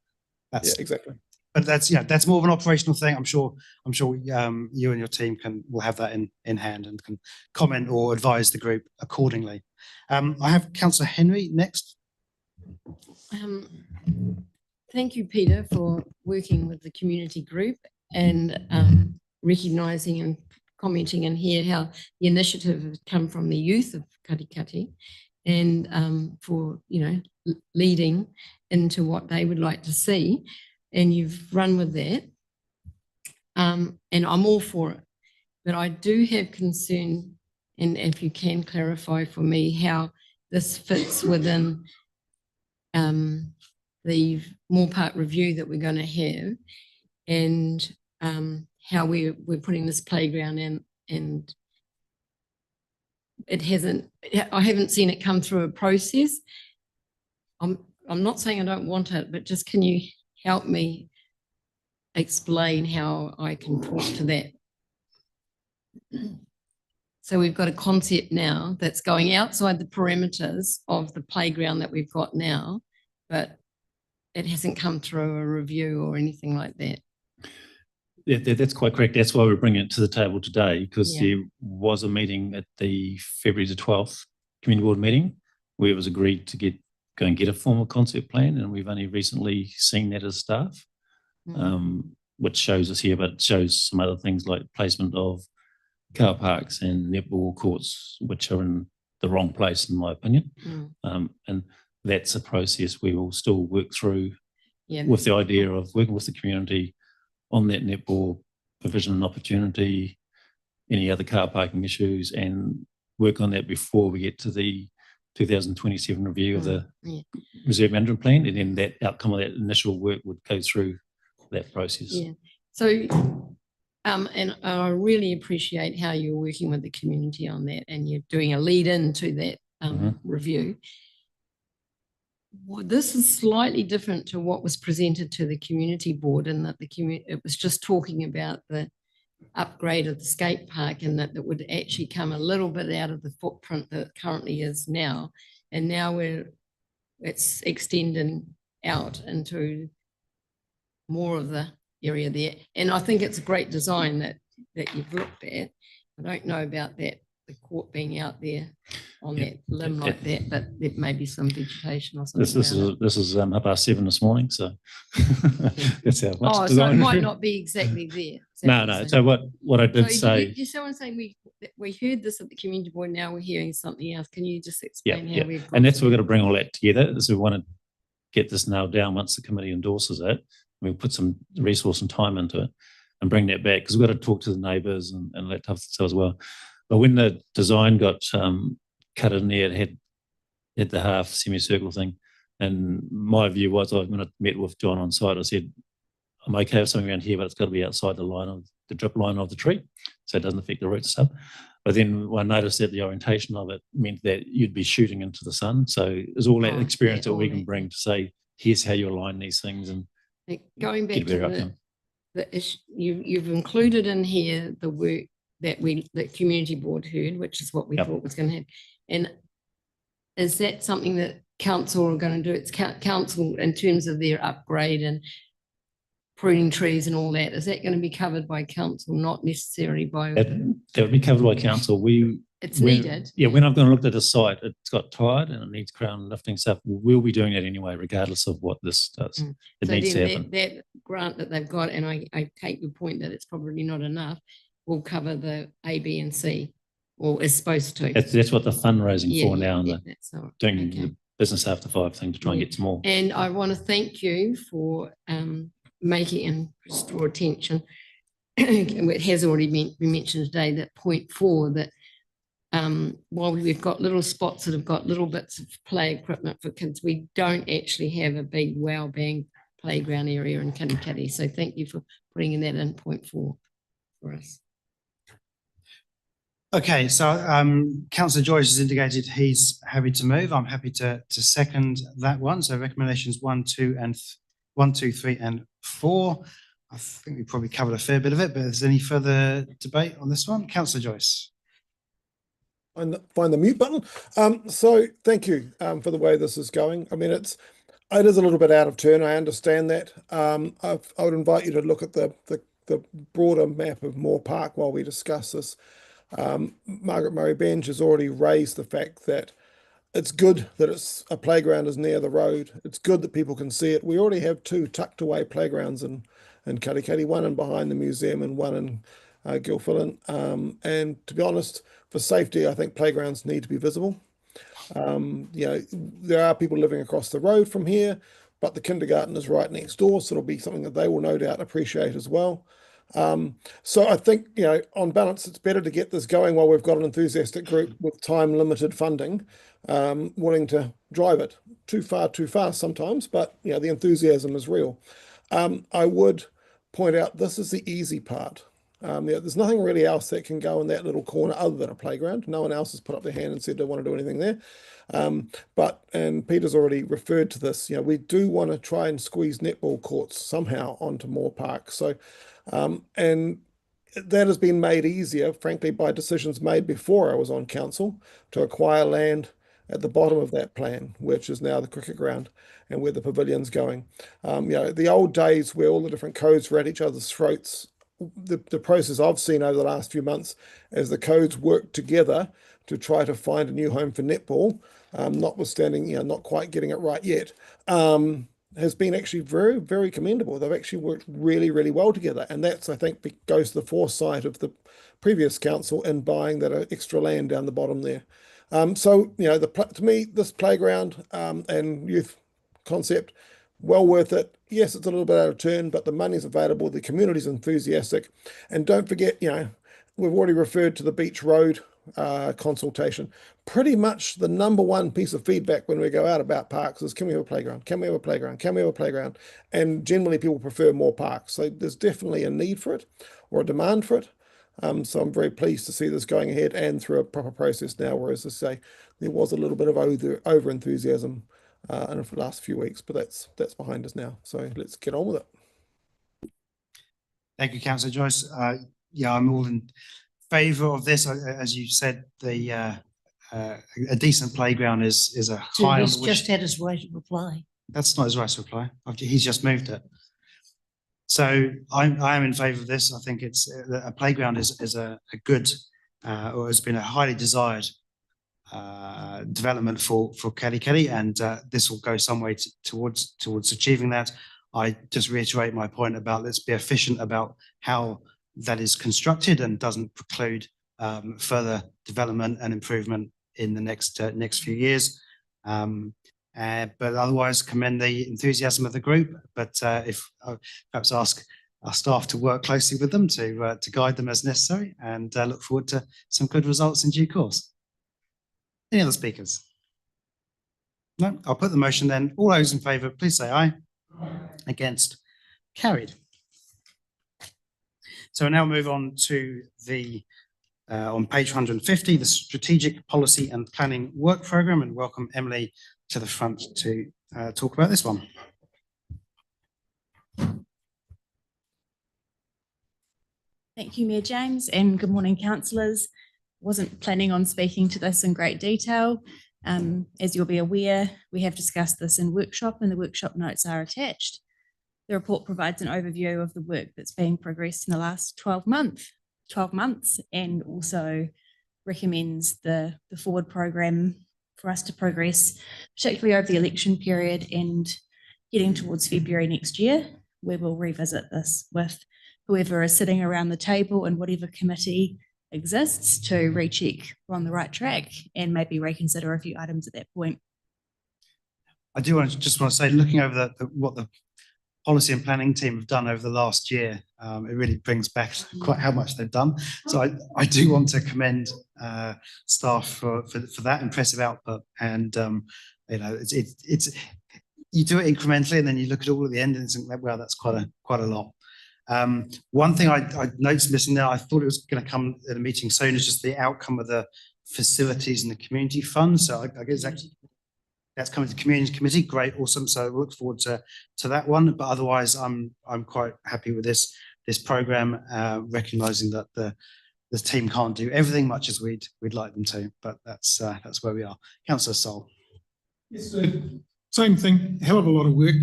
Yeah, exactly. But that's more of an operational thing. I'm sure you and your team will have that in hand and can comment or advise the group accordingly. I have Councillor Henry next. Thank you, Peter, for working with the community group and recognising and commenting and hear how the initiative has come from the youth of Katikati and for, leading into what they would like to see. And you've run with that. And I'm all for it. But I do have concern, and if you can clarify for me how this fits within the Moore Park review that we're going to have, and how we're putting this playground in, and I haven't seen it come through a process. I'm not saying I don't want it, but just can you help me explain how I can talk to that? So we've got a concept now that's going outside the parameters of the playground that we've got now, but it hasn't come through a review or anything like that. Yeah, that's quite correct. That's why we're bringing it to the table today, because there was a meeting at the February the 12th community board meeting where it was agreed to go and get a formal concept plan, and we've only recently seen that as staff, which shows us here, but it shows some other things like placement of car parks and netball courts, which are in the wrong place, in my opinion. And that's a process we will still work through with the idea of working with the community on that netball provision and opportunity, any other car parking issues, and work on that before we get to the 2027 review of the reserve management plan, and then that outcome of that initial work would go through that process. Yeah. So, and I really appreciate how you're working with the community on that, and you're doing a lead into that review. Well, this is slightly different to what was presented to the community board, and that it was just talking about the upgrade of the skate park, and that would actually come a little bit out of the footprint that currently is now. And now it's extending out into more of the area there. And I think it's a great design that you've looked at. I don't know about that, the court being out there on that limb like that, but there may be some vegetation or something. This is 7:30 this morning, so that's how much so it might not be exactly there. No. So what I did say. Did someone say we heard this at the community board, now we're hearing something else? Can you just explain how we've? And that's why we're going to bring all that together. So we want to get this nailed down once the committee endorses it. We'll put some resource and time into it and bring that back, because we've got to talk to the neighbours and that type of stuff as well. But when the design got cut in there, it had the half semicircle thing. And my view was, when I met with John on site, I said, I'm okay with something around here, but it's got to be outside the drip line of the tree, so it doesn't affect the roots and stuff. But then I noticed that the orientation of it meant that you'd be shooting into the sun. So there's all that experience that we can bring to say, here's how you align these things. And going back to the issue, you've included in here the work that the community board heard, which is what we thought was going to happen. And is that something that council are going to do? It's council in terms of their upgrade and pruning trees and all that. Is that going to be covered by council, not necessarily by? That would be covered by council. It's needed. Yeah, when I've gone and looked at the site, it's got tired and it needs crown lifting stuff. We'll be doing that anyway, regardless of what this does. It So needs to then happen. that grant that they've got, and I take your point that it's probably not enough, will cover the A, B, and C, or is supposed to. That's what the fundraising Yeah, for now, and yeah, the that's all right. doing Okay. the business after 5 thing to try and get some more. And I want to thank you for making and just draw attention. It has already been mentioned today that point 4, that while we've got little spots that have got little bits of play equipment for kids, we don't actually have a big wow bang playground area in Katikati. So thank you for putting that in point 4 for us. Okay, so Councillor Joyce has indicated he's happy to move. I'm happy to second that one. So recommendations 1, 2, 3, and 4. I think we probably covered a fair bit of it, but is there any further debate on this one? Councillor Joyce. Find the mute button. So thank you for the way this is going. I mean, it is a little bit out of turn. I understand that. I would invite you to look at the broader map of Moore Park while we discuss this. Margaret Murray Benj has already raised the fact that it's good that a playground is near the road. It's good that people can see it. We already have 2 tucked away playgrounds in Katikati, one in behind the museum and one in Gilfillan. And to be honest, for safety, I think playgrounds need to be visible. There are people living across the road from here, but the kindergarten is right next door, so it'll be something that they will no doubt appreciate as well. So I think, on balance, it's better to get this going while we've got an enthusiastic group with time-limited funding, willing to drive it too fast sometimes, but the enthusiasm is real. I would point out this is the easy part. There's nothing really else that can go in that little corner other than a playground. No one else has put up their hand and said they want to do anything there. And Peter's already referred to this, we do want to try and squeeze netball courts somehow onto Moore Park. So, and that has been made easier, frankly, by decisions made before I was on council to acquire land at the bottom of that plan, which is now the cricket ground and where the pavilion's going. The old days where all the different codes were at each other's throats, the process I've seen over the last few months as the codes work together to try to find a new home for netball, notwithstanding, not quite getting it right yet, has been actually very, very commendable. They've actually worked really, really well together. And that's, I think, goes to the foresight of the previous council in buying that extra land down the bottom there. So, to me, this playground and youth concept, well worth it. Yes, it's a little bit out of turn, but the money's available. The community's enthusiastic. And don't forget, we've already referred to the Beach Road consultation. Pretty much the number one piece of feedback when we go out about parks is, can we have a playground? Can we have a playground? Can we have a playground? And generally people prefer more parks. So there's definitely a need for it or a demand for it. So I'm very pleased to see this going ahead and through a proper process now, whereas I say there was a little bit of over enthusiasm in the last few weeks, but that's behind us now. So let's get on with it. Thank you, Councillor Joyce. I'm all in favour of this. As you said, a decent playground is a high on He's the wish. just had his right of reply. That's not his right to reply. He's just moved it. So I am in favour of this. I think it's a playground is a good or has been a highly desired development for Katikati, and this will go some way towards achieving that. I just reiterate my point about let's be efficient about how that is constructed and doesn't preclude further development and improvement in the next few years. But otherwise, commend the enthusiasm of the group. But if perhaps ask our staff to work closely with them to guide them as necessary, and look forward to some good results in due course. Any other speakers? No, I'll put the motion then. All those in favour, please say aye. Against? Carried. So we'll now move on to the on page 150, the Strategic Policy and Planning Work Programme, and welcome Emily to the front to talk about this one. Thank you, Mayor James, and good morning, councillors. Wasn't planning on speaking to this in great detail, As you'll be aware, we have discussed this in workshop and the workshop notes are attached. The report provides an overview of the work that's been progressed in the last 12 months, and also recommends the forward program for us to progress, particularly over the election period and getting towards February next year, where we'll revisit this with whoever is sitting around the table and whatever committee exists to recheck we're on the right track and maybe reconsider a few items at that point. I do just want to say, looking over what the policy and planning team have done over the last year, it really brings back quite how much they've done. So I do want to commend staff for that impressive output. And you know, it's you do it incrementally, and then you look at all at the end and think, well, that's quite a lot. One thing I noticed missing there, I thought it was going to come at a meeting soon, is just the outcome of the facilities and the community fund. So I guess that's coming to community committee. Great, awesome. So I look forward to that one. But otherwise, I'm quite happy with this program, recognizing that the team can't do everything much as we'd like them to. But that's where we are. Councillor Sol. Yes, same thing. Hell of a lot of work.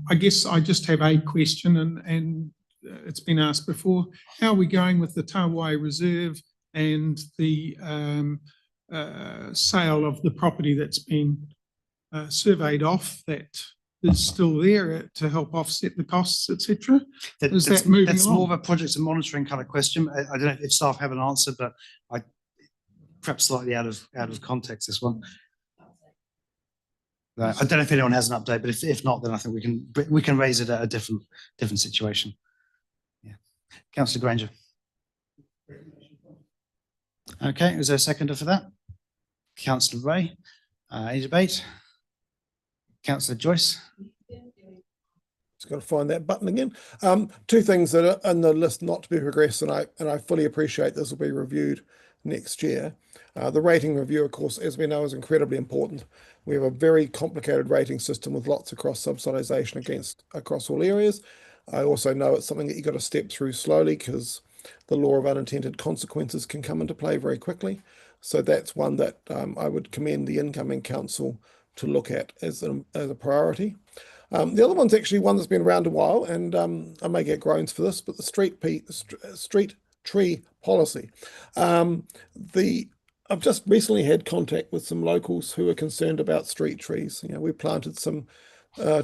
I guess I just have a question, and it's been asked before. How are we going with the Tawai Reserve and the sale of the property that's been surveyed off that is still there to help offset the costs, etc.? Is that moving That's along? more of a projects and monitoring kind of question. I don't know if staff have an answer, but I perhaps slightly out of context, this one. I don't know if anyone has an update, but if not, then I think we can raise it at a different situation. Yeah, Councillor Granger. Okay, is there a seconder for that? Councillor Ray. Any debate? Councillor Joyce. Just got to find that button again. Two things that are on the list not to be progressed, and I fully appreciate this will be reviewed next year. The rating review, of course, as we know, is incredibly important. We have a very complicated rating system with lots of cross-subsidisation across all areas. I also know it's something that you've got to step through slowly because the law of unintended consequences can come into play very quickly. So that's one that I would commend the incoming council to look at as a priority. The other one's actually one that's been around a while, and I may get groans for this, but the street tree policy. I've just recently had contact with some locals who are concerned about street trees. You know, we planted some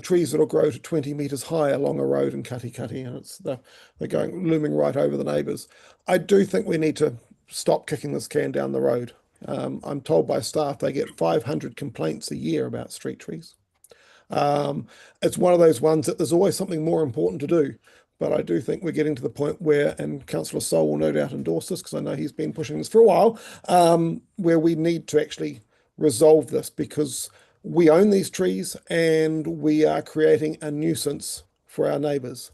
trees that'll grow to 20 metres high along a road in Katikati, and they're looming right over the neighbours. I do think we need to stop kicking this can down the road. I'm told by staff they get 500 complaints a year about street trees. It's one of those ones that there's always something more important to do. But I do think we're getting to the point where, and Councillor Sol will no doubt endorse this because I know he's been pushing this for a while, where we need to actually resolve this because we own these trees and we are creating a nuisance for our neighbours.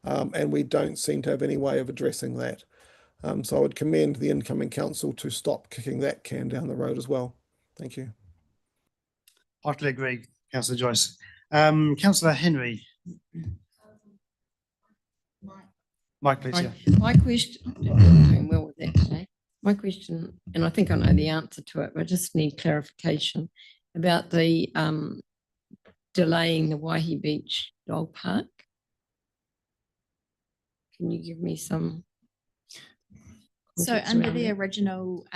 And we don't seem to have any way of addressing that. So I would commend the incoming council to stop kicking that can down the road as well. Thank you. Heartily agree, Councillor Joyce. Councillor Henry. Mike, please. Yeah. My question, I'm doing well with that today. My question, and I think I know the answer to it, but I just need clarification about the delaying the Waihi Beach Dog Park. Can you give me some? So context under around the that? original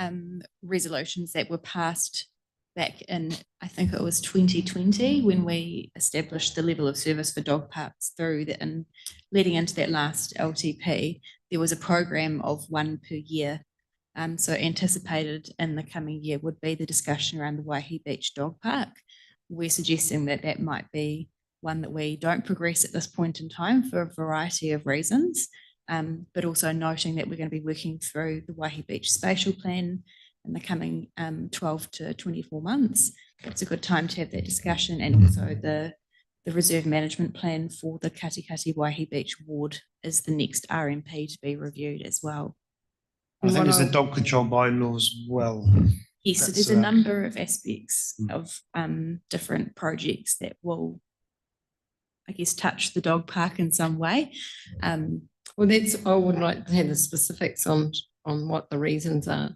resolutions that were passed back in, I think it was 2020, when we established the level of service for dog parks through the, and leading into that last LTP, there was a program of one per year. So anticipated in the coming year would be the discussion around the Waihi Beach Dog Park. We're suggesting that that might be one that we don't progress at this point in time for a variety of reasons, but also noting that we're going to be working through the Waihi Beach Spatial Plan in the coming 12 to 24 months. It's a good time to have that discussion, and also the reserve management plan for the Katikati Waihi Beach ward is the next RMP to be reviewed as well. I think there's the dog control bylaws as well. Yes, so there's a number of aspects of different projects that will, I guess, touch the dog park in some way. Well, I would like to have the specifics on what the reasons are,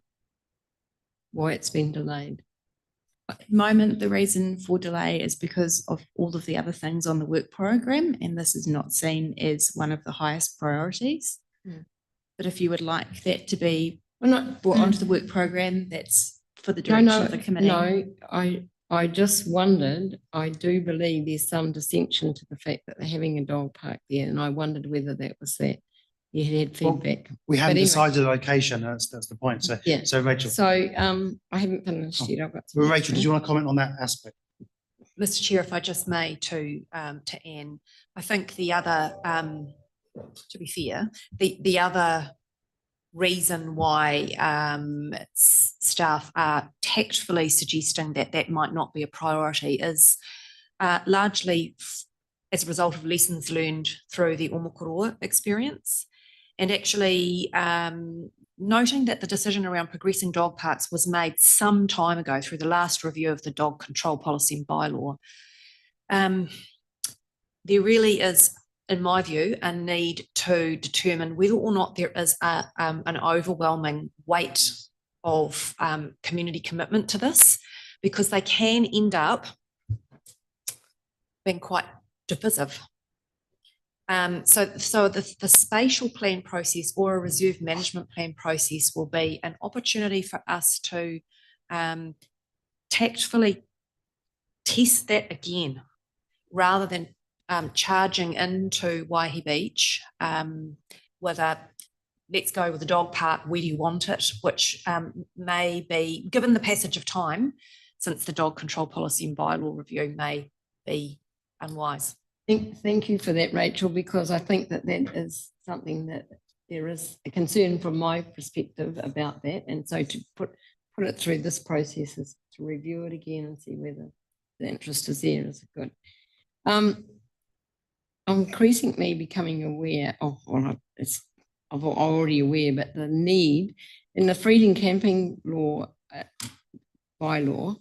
why it's been delayed. At the moment, the reason for delay is because of all of the other things on the work program, and this is not seen as one of the highest priorities. But if you would like that to be brought onto the work program, that's for the direction of the committee. No, I just wondered, I do believe there's some dissension to the fact that they're having a dog park there, and I wondered whether that was that you had Well, feedback. We haven't But anyway. decided the location. That's the point. So, Yeah. so Rachel. So I haven't finished yet. I've got some Well, Rachel, did extra. you want to comment on that aspect? Mr. Chair, if I just may to Anne, I think the other, to be fair, the other reason why staff are tactfully suggesting that that might not be a priority is largely as a result of lessons learned through the Omokoro experience. And actually noting that the decision around progressing dog parks was made some time ago through the last review of the dog control policy and bylaw. There really is, in my view, a need to determine whether or not there is an overwhelming weight of community commitment to this, because they can end up being quite divisive. So the spatial plan process or a reserve management plan process will be an opportunity for us to tactfully test that again, rather than charging into Waihi Beach with a let's go with the dog park, where do you want it, which may be, given the passage of time since the dog control policy and bylaw review, may be unwise. Thank you for that, Rachel, because I think that that is something that there is a concern from my perspective about that. And so to put it through this process is to review it again and see whether the interest is there is good. I'm increasingly becoming aware of, well, I'm already aware, but the need in the freedom camping law bylaw.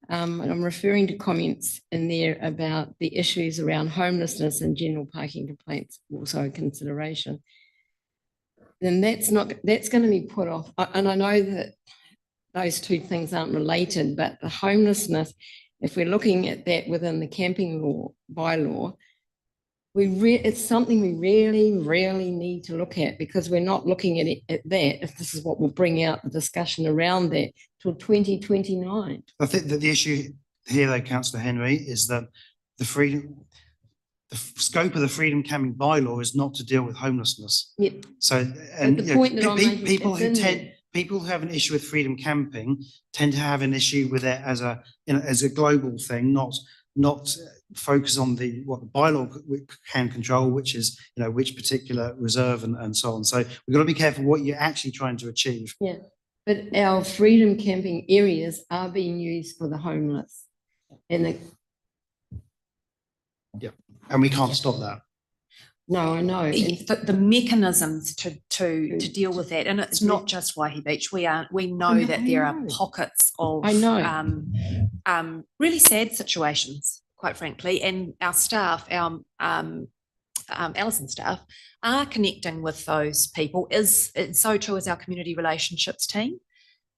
And I'm referring to comments in there about the issues around homelessness and general parking complaints, also a consideration. Then that's going to be put off. And I know that those two things aren't related, but the homelessness, if we're looking at that within the camping law bylaw, it's something we really need to look at, because we're not looking at that, if this is what will bring out the discussion around that, till 2029. I think that the issue here, though, Councillor Henry, is that the scope of the freedom camping bylaw is not to deal with homelessness. Yeah. So, and the point that I'm making, people it's in there. People who have an issue with freedom camping tend to have an issue with it as a global thing, not focus on what the bylaw can control, which is, which particular reserve and so on. So we've got to be careful what you're actually trying to achieve. Yeah, but our freedom camping areas are being used for the homeless. And and we can't stop that. No, I know. The mechanisms to deal with that, and it's not just Waihi Beach. We know that there are pockets of really sad situations, quite frankly, and our staff, our Allison staff, are connecting with those people. So too is our community relationships team.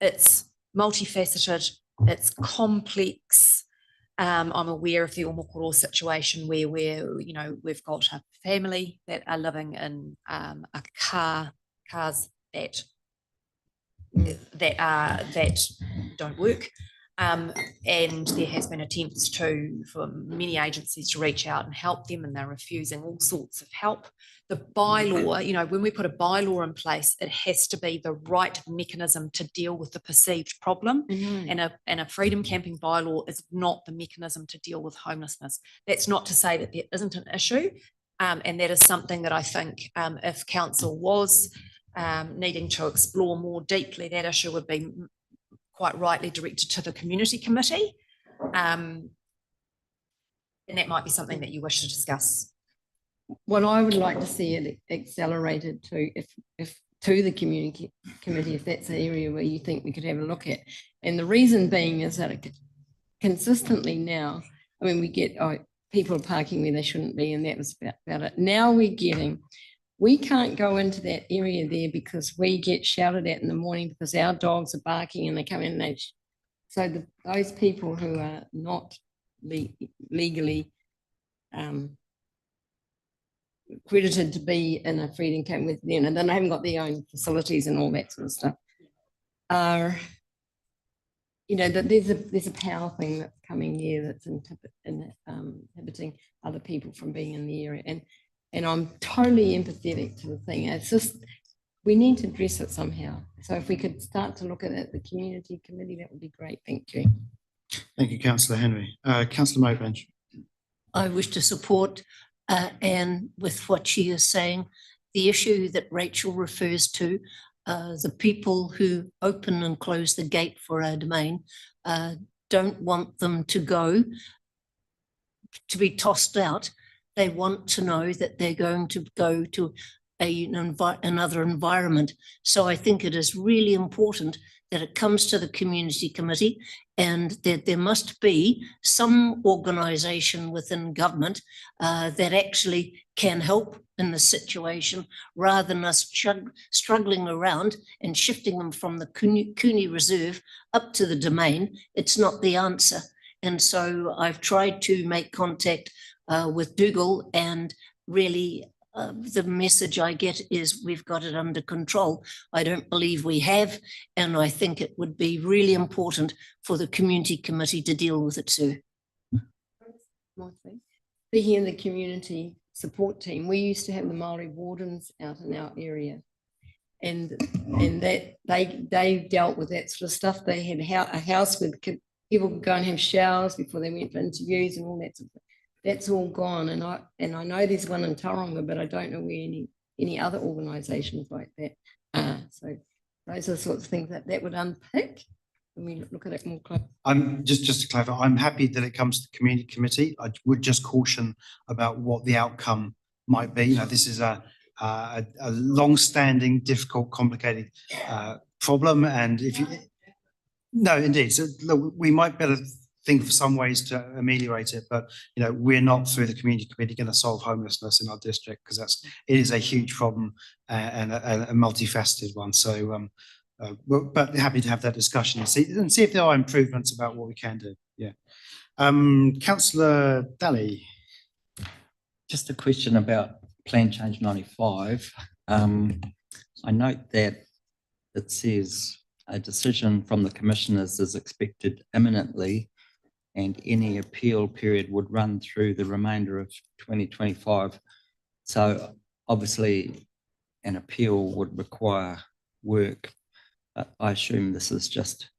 It's multifaceted. It's complex. I'm aware of the Omokoro situation where we've got a family that are living in cars that don't work. And there has been attempts for many agencies to reach out and help them, and they're refusing all sorts of help. The bylaw, when we put a bylaw in place, it has to be the right mechanism to deal with the perceived problem. And a freedom camping bylaw is not the mechanism to deal with homelessness. That's not to say that there isn't an issue. And that is something that I think if council was needing to explore more deeply, that issue would be quite rightly directed to the community committee. And that might be something that you wish to discuss. What I would like to see it accelerated to, if to the community committee, if that's an area where you think we could have a look at. And the reason being is that consistently now, I mean, we get people are parking where they shouldn't be, and that was about it. Now we can't go into that area there because we get shouted at in the morning because our dogs are barking and they come in and So those people who are not legally accredited to be in a feeding camp with them, and then they haven't got their own facilities and all that sort of stuff, are, you know, that there's a power thing that's coming here that's inhibiting other people from being in the area. And I'm totally empathetic to the thing. It's just, we need to address it somehow. So if we could start to look at it, the community committee, that would be great. Thank you. Thank you, Councillor Henry. Councillor Mowbray. I wish to support Anne with what she is saying. The issue that Rachel refers to, the people who open and close the gate for our domain, don't want them to go, to be tossed out. They want to know that they're going to go to another environment. So I think it is really important that it comes to the community committee, and that there must be some organisation within government that actually can help in the situation, rather than us struggling around and shifting them from the Cooney Reserve up to the domain. It's not the answer. And so I've tried to make contact with Dougal, and really the message I get is we've got it under control. I don't believe we have, and I think it would be really important for the community committee to deal with it, sir. Speaking of the community support team, we used to have the Māori wardens out in our area, and that they dealt with that sort of stuff. They had a house where people could go and have showers before they went for interviews and all that sort of thing. That's all gone, and I know there's one in Tauranga, but I don't know where any other organisations like that are. So those are the sorts of things that would unpick when we look at it more closely. I'm just to clarify, I'm happy that it comes to the community committee. I would just caution about what the outcome might be. You know, this is a long-standing, difficult, complicated problem, and if you indeed, so look, we might better think of some ways to ameliorate it, but you know, we're not through the community committee going to solve homelessness in our district, because it is a huge problem and a multifaceted one. So but happy to have that discussion and see if there are improvements about what we can do. Yeah. Councillor Daly. Just a question about Plan Change 95. I note that it says a decision from the commissioners is expected imminently, and any appeal period would run through the remainder of 2025. So obviously an appeal would require work. But I assume this is just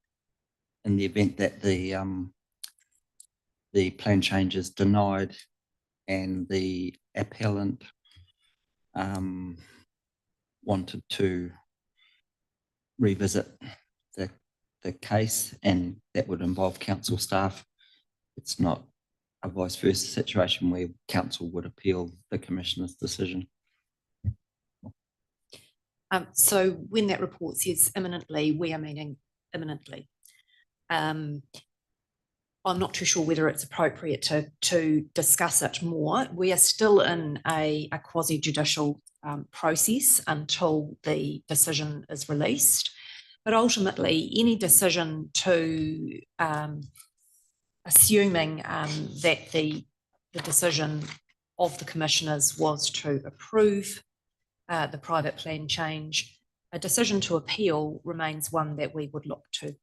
in the event that the plan change is denied and the appellant wanted to revisit the case, and that would involve council staff. It's not a vice versa situation where council would appeal the commissioner's decision. So when that report says imminently, we are meaning imminently. I'm not too sure whether it's appropriate to discuss it more. We are still in a quasi-judicial process until the decision is released. But ultimately, any decision to assuming that the decision of the commissioners was to approve the private plan change, a decision to appeal remains one that we would look to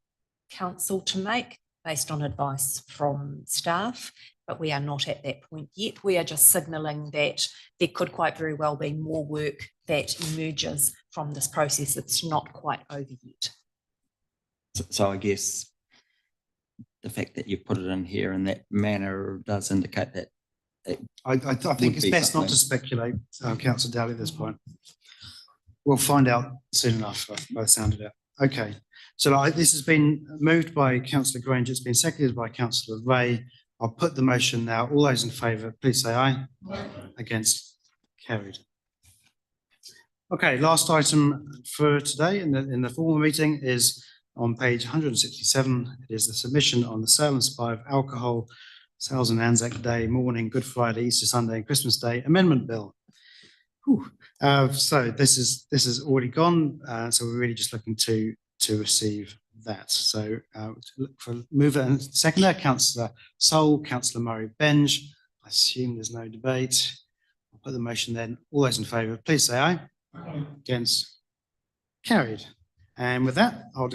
council to make based on advice from staff, but we are not at that point yet. We are just signalling that there could quite very well be more work that emerges from this process. It's not quite over yet. So I guess the fact that you put it in here in that manner does indicate that. I think it's best not to speculate, Councillor Daly, at this point. We'll find out soon enough by the sound of it. Okay, so this has been moved by Councillor Granger, it's been seconded by Councillor Ray. I'll put the motion now. All those in favour, please say aye. Aye. Against, carried. Okay, last item for today in the formal meeting is on page 167. It is the submission on the sale and supply of alcohol, sales on Anzac Day, morning, Good Friday, Easter Sunday, and Christmas Day amendment bill. So this is already gone. So we're really just looking to receive that. So to look for mover and seconder, councillor Sol, councillor Murray Benge. I assume there's no debate. I'll put the motion then. All those in favour, please say aye. Against? Carried. And with that, I'll declare